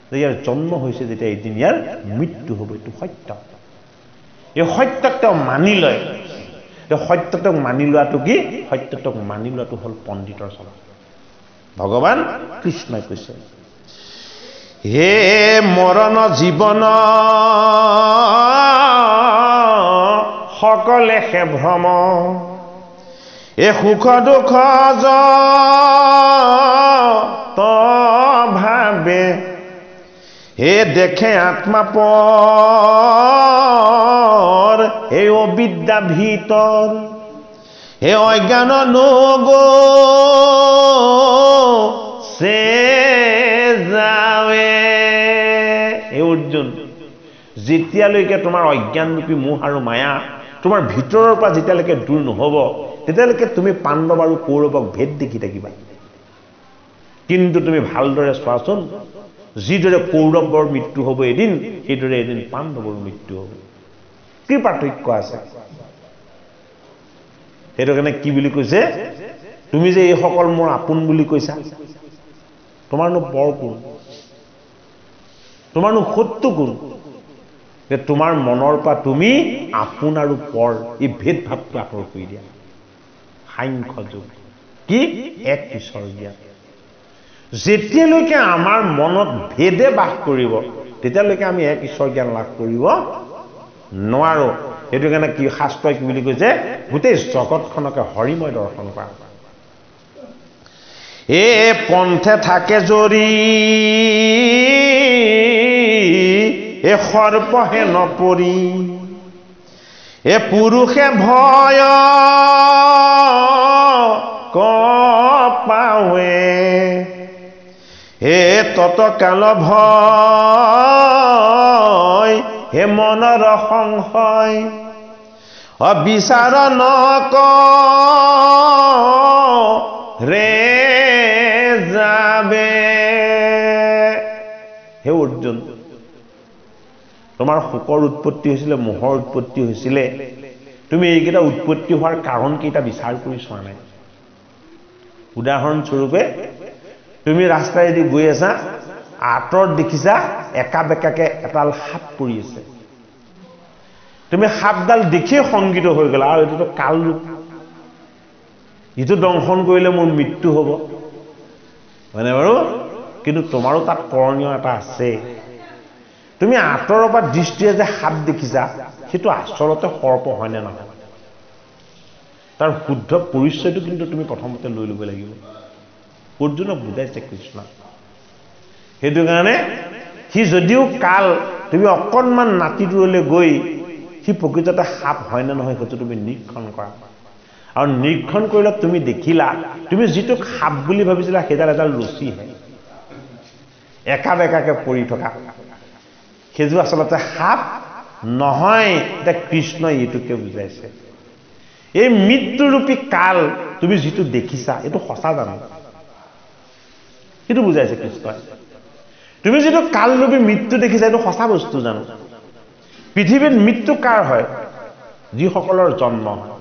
যে ইয়াৰ জন্ম হৈছে যেতিয়া এদিন ইয়াৰ মৃত্যু হ'ব এইটো সত্য এই সত্যক তেওঁ মানি লয় এই সত্যটোক মানি লোৱাটো কি সত্যটোক মানি লোৱাটো হ'ল পণ্ডিতৰ স্বভাৱ ভগৱান কৃষ্ণই কৈছে হে মৰণ জীৱন সকলে হে ভ্ৰম এ সুখ দুখ যত ভাবে হে দেখে আত্মা পৰ হে অবিদ্যা ভিতৰ হে অজ্ঞান নগো সে যাবে। হে অৰ্জুন, যেতিয়ালৈকে তোমাৰ অজ্ঞানৰূপী মোহ আৰু মায়া তোমাৰ ভিতৰৰ পৰা যেতিয়ালৈকে দূৰ নহব তেতিয়ালৈকে তুমি পাণ্ডৱ আৰু কৌৰৱক ভেদ দেখি থাকিবা। কিন্তু তুমি ভালদৰে চোৱাচোন, যিদৰে কৌৰৱৰ মৃত্যু হ'ব এদিন, সেইদৰে এদিন পাণ্ডৱৰ মৃত্যু হ'ব। কি পাৰ্থক্য আছে? সেইটো কাৰণে কি বুলি কৈছে, তুমি যে এইসকল মোৰ আপোন বুলি কৈছা, তোমাৰনো বৰ কোন, তোমাৰনো শত্ৰু কোন যে তোমাৰ মনৰ পৰা তুমি আপোন আৰু পৰ এই ভেদ ভাৱটো আঁতৰ কৰি দিয়া। সাংখ্য যোগ কি? এক ঈশ্বৰ জ্ঞান। যেতিয়ালৈকে আমাৰ মনত ভেদে বাস কৰিব তেতিয়ালৈকে আমি এক ঈশ্বৰ জ্ঞান লাভ কৰিব নোৱাৰো। সেইটো কাৰণে কি শাস্ত্ৰই কি বুলি কৈছে, গোটেই জগতখনকে হৰিময় দৰ্শন কৰা। এ পন্থে থাকে জৰি এ সৰ্পহে নপৰি এ পুৰুষে ভয় কপাৱে হে ততকাল ভয় হে মনৰ সংশয় অবিচাৰ নকৰে যাবে। হে অৰ্জুন, তোমাৰ শোকৰ উৎপত্তি হৈছিলে, মোহৰ উৎপত্তি হৈছিলে, তুমি এইকেইটা উৎপত্তি হোৱাৰ কাৰণ কেইটা বিচাৰ কৰি চোৱা নাই। উদাহৰণস্বৰূপে তুমি ৰাস্তাইদি গৈ আছা, আঁতৰত দেখিছা একা বেকাকে এডাল সাপ পৰি আছে, তুমি সাপডাল দেখিয়ে সংগীত হৈ গলা, আৰু এইটোতো কাল ৰূপ, ইটো দংশন কৰিলে মোৰ মৃত্যু হ'ব, হয়নে বাৰু? কিন্তু তোমাৰো তাত কৰণীয় এটা আছে। তুমি আঁতৰৰ পৰা দৃষ্টিৰে যে সাপ দেখিছা, সেইটো আচলতে সৰ্প হয়নে নহয়, তাৰ শুদ্ধ পৰিচয়টো কিন্তু তুমি প্ৰথমতে লৈ ল'ব লাগিব। অৰ্জুনক বুজাইছে কৃষ্ণ। সেইটো কাৰণে সি যদিও কাল, তুমি অকণমান নাতি দূৰলৈ গৈ সি প্ৰকৃততে সাপ হয়নে নহয় সেইটো তুমি নিৰীক্ষণ কৰা। আৰু নিৰীক্ষণ কৰিলে তুমি দেখিলা, তুমি যিটোক সাপ বুলি ভাবিছিলা সেইডাল এডাল ৰছীহে, একা বেকাকে পৰি থকা, সেইযোৰ আচলতে সাপ নহয়। এতিয়া কৃষ্ণই এইটোকে বুজাইছে, এই মৃত্যুৰূপী কাল তুমি যিটো দেখিছা এইটো সঁচা জানো, সেইটো বুজাইছে কৃষ্ণই। তুমি যিটো কালৰূপী মৃত্যু দেখিছা এইটো সঁচা বস্তু জানো? পৃথিৱীত মৃত্যু কাৰ হয়? যিসকলৰ জন্ম হয়।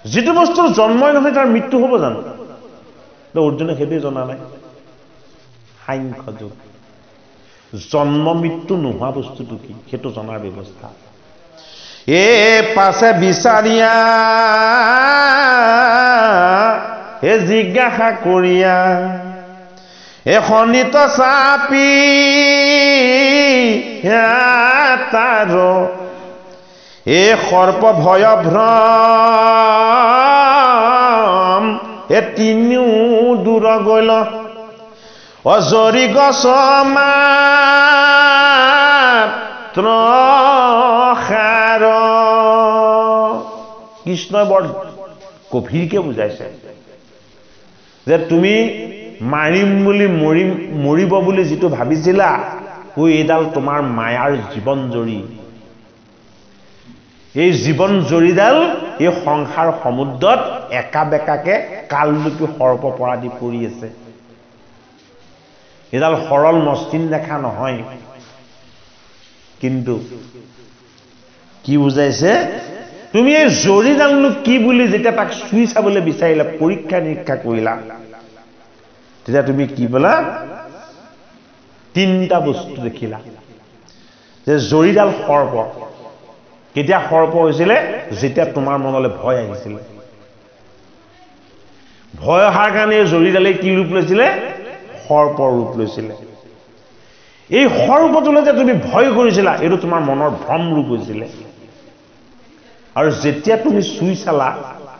যিটো বস্তুৰ জন্মই নহয় তাৰ মৃত্যু হ'ব জানো? অৰ্জুনে সেইটোৱে জনা নাই। সাংখ্য যোগ, জন্ম মৃত্যু নোহোৱা বস্তুটো কি সেইটো জনাৰ ব্যৱস্থা। এ পাছে বিচাৰিয়া হে জিজ্ঞাসা কৰিয়া এ শনিত চাপি তাৰ এ সৰ্প ভয় ভ্ৰম এ তিনিও দূৰ গল অজৰি গছ মাত্ৰ সাৰ। কৃষ্ণই বৰ গভীৰকে বুজাইছে যে তুমি মাৰিম বুলি মৰিব বুলি যিটো ভাবিছিলা, এইডাল তোমাৰ মায়াৰ জীৱন জৰি। এই জীৱন জৰিডাল এই সংসাৰ সমুদ্ৰত একা বেকাকে কালৰূপী সৰ্প পৰা দি পৰি আছে। এইডাল সৰল মসৃণ দেখা নহয়। কিন্তু কি বুজাইছে, তুমি এই জৰিডালনো কি বুলি যেতিয়া তাক চুই চাবলৈ বিচাৰিলা, পৰীক্ষা নিৰীক্ষা কৰিলা, তেতিয়া তুমি কি বোলা, তিনিটা বস্তু দেখিলা। যে জৰিডাল সৰ্প, কেতিয়া সৰ্প হৈছিলে? যেতিয়া তোমাৰ মনলৈ ভয় আহিছিলে। ভয় অহাৰ কাৰণে জৰিডালে কি ৰূপ লৈছিলে? সৰ্পৰ ৰূপ লৈছিলে। এই সৰ্পটোলৈ যে তুমি ভয় কৰিছিলা, এইটো তোমাৰ মনৰ ভ্ৰম ৰূপ হৈছিলে। আৰু যেতিয়া তুমি চুই চালা,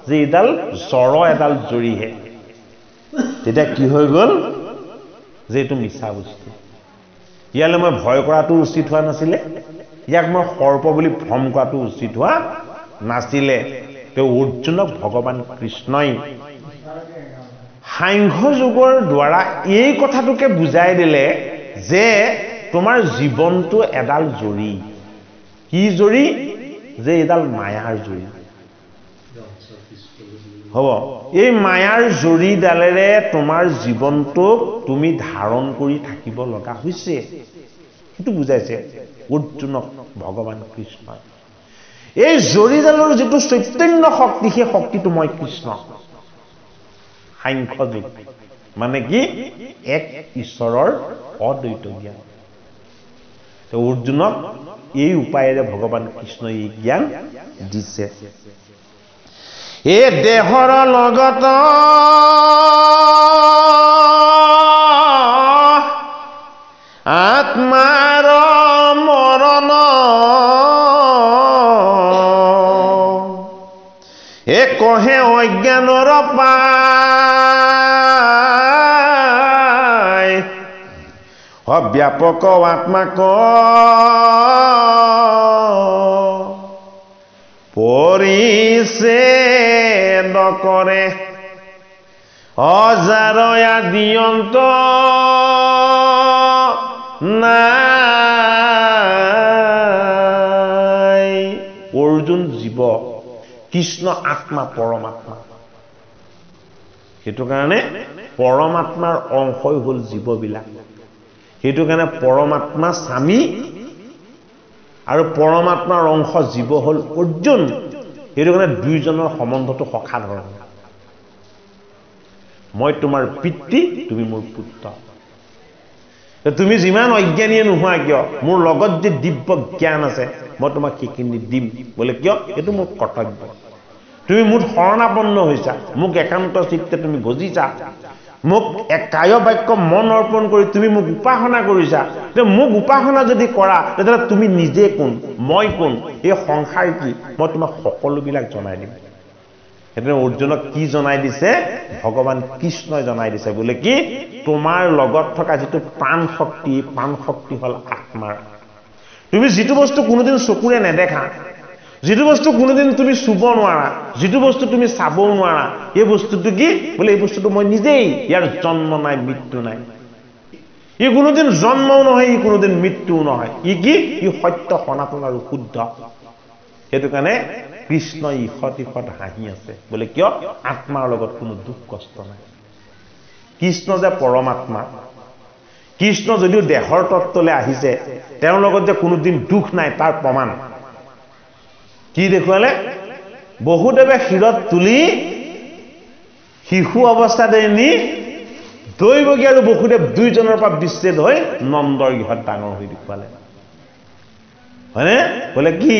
যে এডাল জড় এডাল জৰিহে তেতিয়া কি হৈ গ'ল যে এইটো মিছা বস্তু ইয়ালৈ মই ভয় কৰাটো উচিত হোৱা নাছিলে ইয়াক মই সৰ্প বুলি ভ্ৰম কৰাটো উচিত হোৱা নাছিলে তেওঁ অৰ্জুনক ভগৱান কৃষ্ণই সাংখ্য যোগৰ দ্বাৰা এই কথাটোকে বুজাই দিলে যে তোমাৰ জীৱনটো এডাল জৰি কি জৰি যে এডাল মায়াৰ জৰি হ'ব এই মায়াৰ জৰিডালেৰে তোমাৰ জীৱনটোক তুমি ধাৰণ কৰি থাকিব লগা হৈছে সেইটো বুজাইছে অৰ্জুনক ভগৱান কৃষ্ণই এই জৰিডালৰ যিটো চৈতন্য শক্তি সেই শক্তিটো মই কৃষ্ণ সাংখ্য যোগ মানে কি এক ঈশ্বৰৰ অদ্বৈত জ্ঞান অৰ্জুনক এই উপায়েৰে ভগৱান কৃষ্ণই এই জ্ঞান দিছে এই দেহৰ লগত আত্মাৰ মৰণ একহে অজ্ঞানৰ পায় ব্যাপক আত্মাক পৰিছেদ কৰে অজাৰয়া দিয়ন্ত নাই অৰ্জুন জীৱ কৃষ্ণ আত্মা পৰমাত্মা সেইটো কাৰণে পৰমাত্মাৰ অংশই হ'ল জীৱবিলাক সেইটো কাৰণে পৰমাত্মা স্বামী আৰু পৰমাত্মাৰ অংশ জীৱ হ'ল অৰ্জুন সেইটো কাৰণে দুইজনৰ সম্বন্ধটো সখা ধৰণৰ মই তোমাৰ পিতৃ তুমি মোৰ পুত্ৰ তুমি যিমান অজ্ঞানীয়ে নোহোৱা কিয় মোৰ লগত যে দিব্য জ্ঞান আছে মই তোমাক সেইখিনি দিম বোলে কিয় এইটো মোৰ কৰ্তব্য তুমি মোৰ শৰণাপন্ন হৈছা মোক একান্ত চিত্তে তুমি ভজিছা মোক এক কায় বাক্য মন অৰ্পণ কৰি তুমি মোক উপাসনা কৰিছা যে মোক উপাসনা যদি কৰা তেতিয়াহ'লে তুমি নিজে কোন মই কোন এই সংসাৰ কি মই তোমাক সকলোবিলাক জনাই দিম সেইটো অৰ্জুনক কি জনাই দিছে ভগৱান কৃষ্ণই জনাই দিছে বোলে কি তোমাৰ লগত থকা যিটো প্ৰাণ শক্তি হ'ল আত্মাৰ তুমি যিটো বস্তু কোনোদিন চকুৰে নেদেখা যিটো বস্তু কোনোদিন তুমি চুব নোৱাৰা যিটো বস্তু তুমি চাবও নোৱাৰা এই বস্তুটো কি বোলে এই বস্তুটো মই নিজেই ইয়াৰ জন্ম নাই মৃত্যু নাই ই কোনোদিন জন্মও নহয় ই কোনোদিন মৃত্যুও নহয় ই কি ই সত্য সনাতন আৰু শুদ্ধ সেইটো কাৰণে কৃষ্ণ ইষত হাঁহি আছে বোলে কিয় আত্মাৰ লগত কোনো দুখ কষ্ট নাই কৃষ্ণ যে পৰমাত্মা কৃষ্ণ যদিও দেহৰ তত্ত্বলৈ আহিছে তেওঁৰ লগত যে কোনোদিন দুখ নাই তাৰ প্ৰমাণ কি দেখুৱালে বহুদেৱে শিৰত তুলি শিশু অৱস্থাতে নি দৈৱকী আৰু বসুদেৱ দুইজনৰ পৰা বিচ্ছেদ হৈ নন্দৰ গৃহত ডাঙৰ হৈ দেখুৱালে হয়নে বোলে কি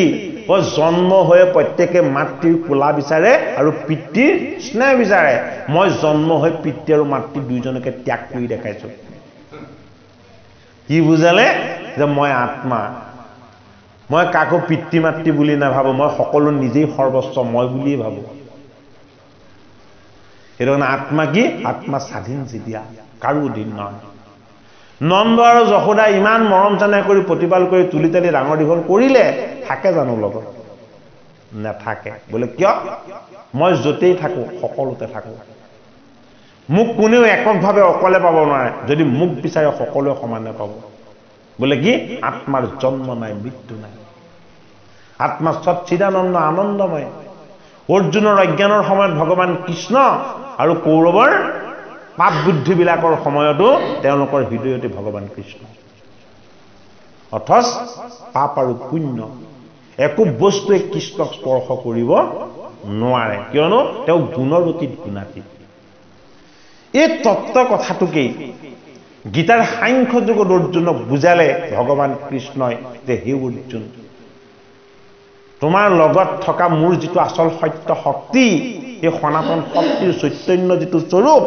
জন্ম হৈ প্ৰত্যেকে মাতৃৰ কোলা বিচাৰে আৰু পিতৃৰ স্নেহ বিচাৰে মই জন্ম হৈ পিতৃ আৰু মাতৃ দুইজনকে ত্যাগ কৰি দেখাইছো কি বুজালে যে মই আত্মা মই কাকো পিতৃ মাতৃ বুলি নাভাবো মই সকলো নিজেই সৰ্বস্ব মই বুলিয়ে ভাবো সেইটো কাৰণে আত্মা কি আত্মা স্বাধীন যেতিয়া কাৰো অধীন নহয় নন্দ আৰু যশোদা ইমান মৰম চেনেহ কৰি প্ৰতিপাল কৰি তুলি তালি ডাঙৰ দীঘল কৰিলে থাকে জানো লগত নাথাকে বোলে কিয় মই য'তেই থাকো সকলোতে থাকো মোক কোনেও এককভাৱে অকলে পাব নোৱাৰে যদি মোক বিচাৰে সকলোৱে সমানে পাব বোলে কি আত্মাৰ জন্ম নাই মৃত্যু নাই আত্মা সচ্চিদানন্দ আনন্দময় অৰ্জুনৰ অজ্ঞানৰ সময়ত ভগৱান কৃষ্ণ আৰু কৌৰৱৰ পাপ বুদ্ধিবিলাকৰ সময়তো তেওঁলোকৰ হৃদয়তে ভগৱান কৃষ্ণ অথচ পাপ আৰু পুণ্য একো বস্তুৱে কৃষ্ণক স্পৰ্শ কৰিব নোৱাৰে কিয়নো তেওঁ গুণৰ অতীত গুণাতীত এই তত্ত্ব কথাটোকেই গীতাৰ সাংখ্য যোগত অৰ্জুনক বুজালে ভগৱান কৃষ্ণই যে হে অৰ্জুন তোমাৰ লগত থকা মোৰ যিটো আচল সত্য শক্তি এই সনাতন শক্তিৰ চৈতন্য যিটো স্বৰূপ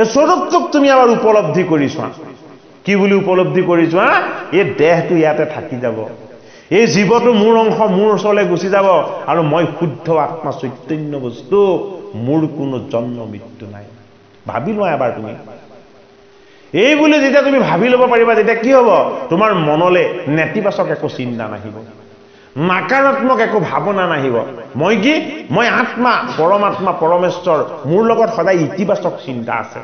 এই স্বৰূপটোক তুমি আবাৰ উপলব্ধি কৰিছা কি বুলি উপলব্ধি কৰিছা এই দেহটো ইয়াতে থাকি যাব এই জীৱটো মোৰ অংশ, মোৰ ওচৰলৈ গুচি যাব আৰু মই শুদ্ধ আত্মা চৈতন্য বস্তু, মোৰ কোনো জন্ম মৃত্যু নাই। ভাবি লোৱা এবাৰ তুমি। এই বুলি যেতিয়া তুমি ভাবি ল'ব পাৰিবা, তেতিয়া কি হ'ব? তোমাৰ মনলৈ নেতিবাচক একো চিন্তা নাহিব, নাকাৰাত্মক একো ভাৱনা নাহিব। মই কি? মই আত্মা, পৰমাত্মা, পৰমেশ্বৰ, মোৰ লগত সদায় ইতিবাচক চিন্তা আছে।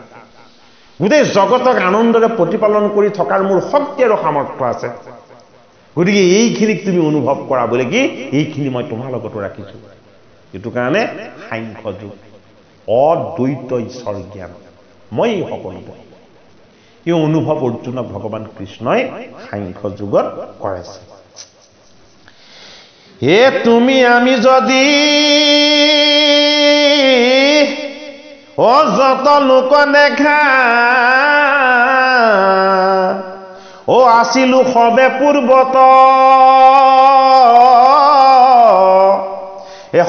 গোটেই জগতক আনন্দৰে প্ৰতিপালন কৰি থকাৰ মোৰ শক্তি আৰু সামৰ্থ্য আছে। গতিকে এইখিনিক তুমি অনুভৱ কৰা বোলে কি এইখিনি মই তোমাৰ লগতো ৰাখিছো। এইটো কাৰণে সাংখ্য যোগ, অদ্বৈত ঈশ্বৰ জ্ঞান, মই সকলোতে। এই অনুভৱ অৰ্জুনক ভগৱান কৃষ্ণই সাংখ্য যোগত কৰাইছে। হে তুমি আমি যদি যত লোক দেখা, আছিলো সবে পূৰ্বত,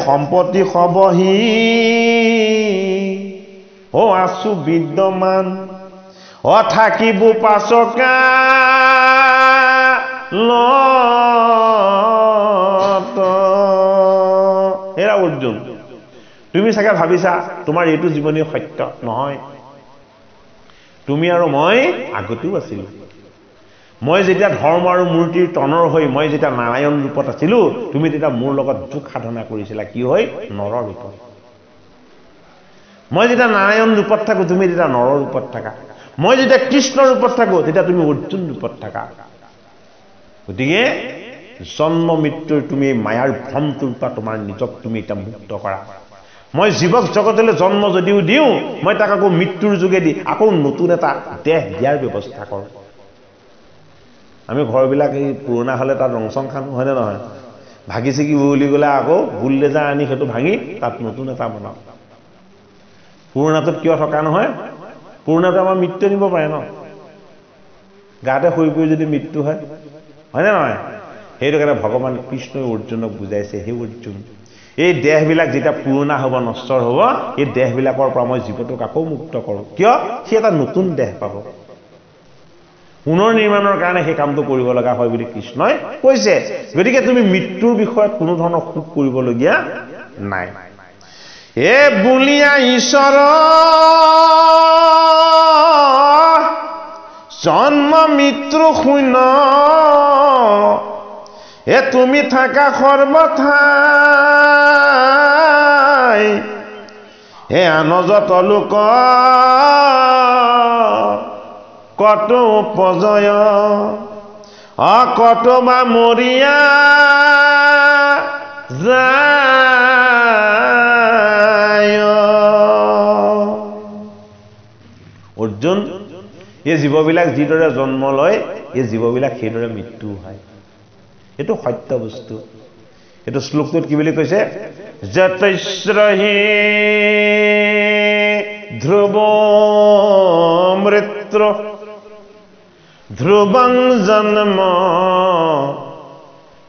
সম্পত্তি সবহি আছো বিদ্যমান, থাকিব পাছকা হেৰা অৰ্জুন, তুমি চাগে ভাবিছা তোমাৰ এইটো জীৱনীয় সত্য নহয়। তুমি আৰু মই আগতেও আছিলো। মই যেতিয়া ধৰ্ম আৰু মূৰ্তিৰ তনৰ হৈ মই যেতিয়া নাৰায়ণ ৰূপত আছিলো, তুমি তেতিয়া মোৰ লগত যোগ সাধনা কৰিছিলা কি হৈ? নৰ ৰূপত। মই যেতিয়া নাৰায়ণ ৰূপত থাকো, তুমি তেতিয়া নৰ ৰূপত থাকা। মই যেতিয়া কৃষ্ণ ৰূপত থাকো, তেতিয়া তুমি অৰ্জুন ৰূপত থাকা। গতিকে জন্ম মৃত্যুৰ তুমি মায়াৰ ভ্ৰমটোৰ পৰা তোমাৰ নিজক তুমি এতিয়া মুক্ত কৰা। মই জীৱক জগতলৈ জন্ম যদিও দিওঁ, মই তাক আকৌ মৃত্যুৰ যোগেদি আকৌ নতুন এটা দেহ দিয়াৰ ব্যৱস্থা কৰোঁ। আমি ঘৰবিলাক এই পুৰণা হ'লে তাত ৰং চং খানো, হয়নে নহয়? ভাগি ছিগি বুলি গ'লে আকৌ বুলডেজাৰ আনি সেইটো ভাঙি তাত নতুন এটা বনাওঁ। পুৰণাটোত কিয় থকা নহয়? পুৰণাটো আমাৰ মৃত্যু নিব পাৰে ন, গাতে শুই পৰি যদি মৃত্যু হয়, হয়নে নহয়? সেইটো কাৰণে ভগৱান কৃষ্ণই অৰ্জুনক বুজাইছে, হে অৰ্জুন, এই দেহবিলাক যেতিয়া পুৰণা হ'ব, নশ্বৰ হ'ব, এই দেহবিলাকৰ পৰা মই জীৱটোক আকৌ মুক্ত কৰোঁ। কিয়? সি এটা নতুন দেহ পাব। পুনৰ নিৰ্মাণৰ কাৰণে সেই কামটো কৰিব লগা হয় বুলি কৃষ্ণই কৈছে। গতিকে তুমি মৃত্যুৰ বিষয়ত কোনো ধৰণৰ সুখ কৰিবলগীয়া নাই। এ বুলিয়া ঈশ্বৰ জন্ম মৃত্যু শূন্য, তুমি থাকা সৰ্বঠাই, আন যত লোক কত উপজয়, কত বা মৰিয়া যায়। অৰ্জুন, এই জীৱবিলাক যিদৰে জন্ম লয়, এই জীৱবিলাক সেইদৰে মৃত্যু হয়। এইটো সত্য বস্তু। এইটো শ্লোকটোত কি বুলি কৈছে? যতস্ৰহি ধ্ৰুৱ মৃত্যু ধ্ৰুৱং জন্ম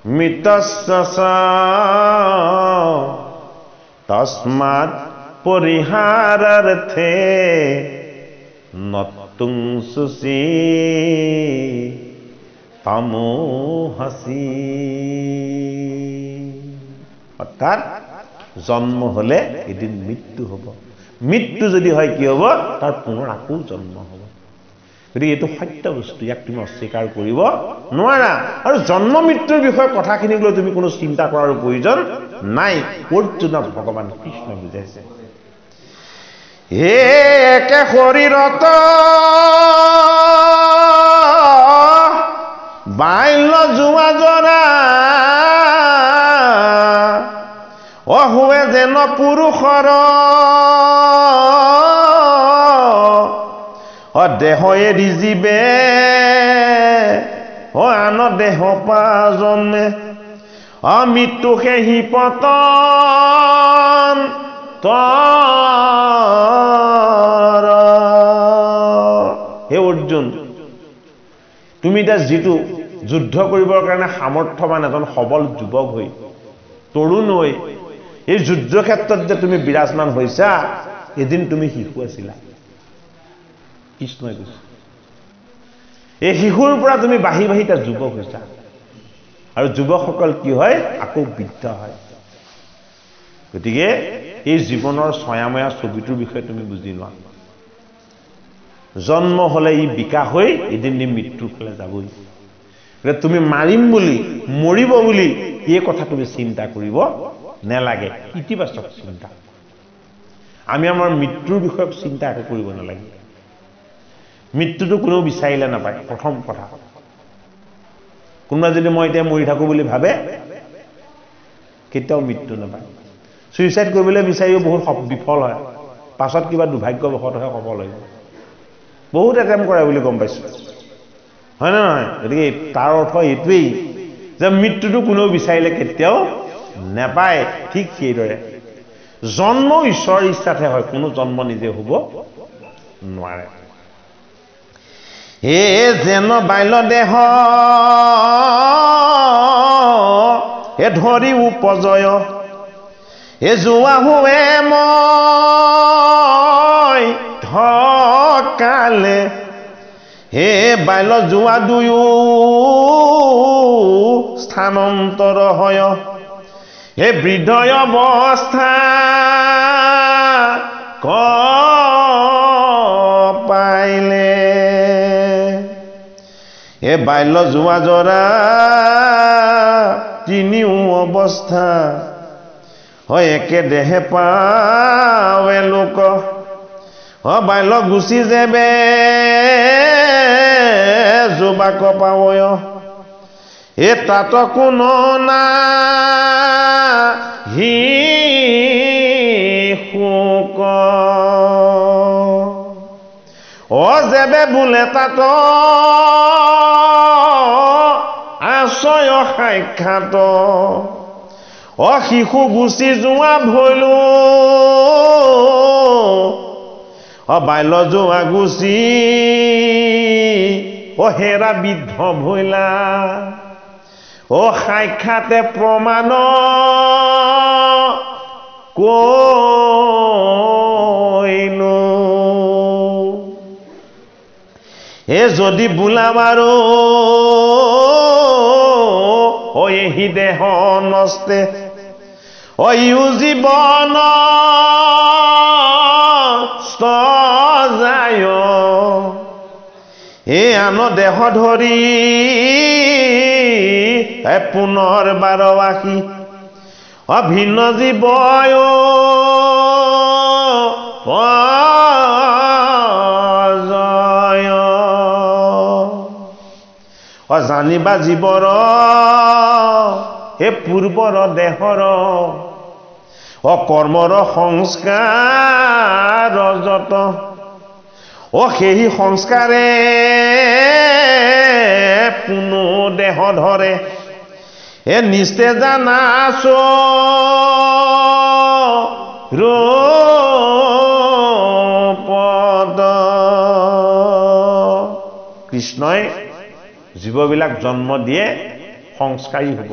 মৃতস্য তস্মাৎ পৰিহাৰাৰ্থে নতুং সুচি তামোহসি। অৰ্থাৎ জন্ম হলে এদিন মৃত্যু হ'ব। মৃত্যু যদি হয় কি হ'ব? তাৰ পুনৰ আকৌ জন্ম হ'ব। গতিকে এইটো সত্য বস্তু, ইয়াক তুমি অস্বীকাৰ কৰিব নোৱাৰা। আৰু জন্ম মৃত্যুৰ বিষয়ে কথাখিনিক লৈ তুমি কোনো চিন্তা কৰাৰ প্ৰয়োজন নাই। অৰ্জুনক ভগৱান কৃষ্ণ বুজাইছে, হে একে শৰীৰত বাল্য জোৱা জৰা, অহুৱে যেন পুৰুষৰ দেহ এৰি জীৱে, আন দেহ পা জন্মে, মৃত্যু সেহি পতন তৰ। হে অৰ্জুন, তুমি এতিয়া যিটো যুদ্ধ কৰিবৰ কাৰণে সামৰ্থ্যৱান এজন সবল যুৱক হৈ, তৰুণ হৈ এই যুদ্ধ ক্ষেত্ৰত যে তুমি বিৰাজমান হৈছা, এদিন তুমি শিশু আছিলা। কৃষ্ণই কৈছে, এই শিশুৰ পৰা তুমি বাঢ়ি বাঢ়ি এতিয়া যুৱক হৈছা। আৰু যুৱকসকল কি হয় আকৌ বৃদ্ধ হয় গতিকে এই জীৱনৰ ছয়াময়া ছবিটোৰ বিষয়ে তুমি বুজি লোৱা জন্ম হলে ই বিকাশ হৈ এদিন মৃত্যুৰ ফালে যাবই তুমি মাৰিম বুলি মৰিব বুলি এই কথা তুমি চিন্তা কৰিব নালাগে ইতিবাচক চিন্তা আমি আমাৰ মৃত্যুৰ বিষয়ে চিন্তা কৰিব নালাগে মৃত্যুটো কোনো বিচাৰিলে নাপায় প্ৰথম কথা কোনোবা যদি মই এতিয়া মৰি থাকো বুলি ভাবে কেতিয়াও মৃত্যু নাপায় সুইচাইড কৰিবলৈ বিচাৰিও বহুত বিফল হয় পাছত কিবা দুৰ্ভাগ্যবশতহে সফল হয় বহুত এটেম্প কৰে বুলি গম পাইছো হয় না নহয় গতিকে তাৰ অৰ্থ এইটোৱেই যে মৃত্যুটো কোনেও বিচাৰিলে কেতিয়াও নাপায় ঠিক সেইদৰে জন্ম ঈশ্বৰৰ ইচ্ছাতহে হয় কোনো জন্ম নিজে হ'ব নোৱাৰে হে যেন বাইল দেহ হে ধৰি উপজয় হে যোৱা হোৱে মই ঢকালে হে বাইল যোৱা দুয়ো স্থানান্তৰ হয় হে বৃদ্ধয় অৱস্থা ক পাইলে হে বাল্য যোৱা জৰা তিনিও অৱস্থা হয় একে দেহে পাৱে লোক বাল্য গুচি যাবে যুৱাক পাৱয় এ তাত কোনো না হি শোক যেবে বোলে তাত আশ্ৰয় সাক্ষাৎ শিশু গুচি যোৱা ভৈলো বাল্য যোৱা গুচি হেৰা বৃদ্ধ ভৈলা সাক্ষাতে প্ৰমাণ কৈনো যদি বোলা মাৰো এহি দেহ নষ্টে ইউ জীৱন যায় আন দেহ ধৰি পুনৰ বাৰবাসী ভিন্ন জীৱ জানিবা জীৱৰ হে পূৰ্বৰ দেহৰ কৰ্মৰ সংস্কাৰ যত সেই সংস্কাৰে পুনো দেহ ধৰে নিস্তে জানাছ ৰূপদ কৃষ্ণই জীৱবিলাক জন্ম দিয়ে সংস্কাৰী হ'ব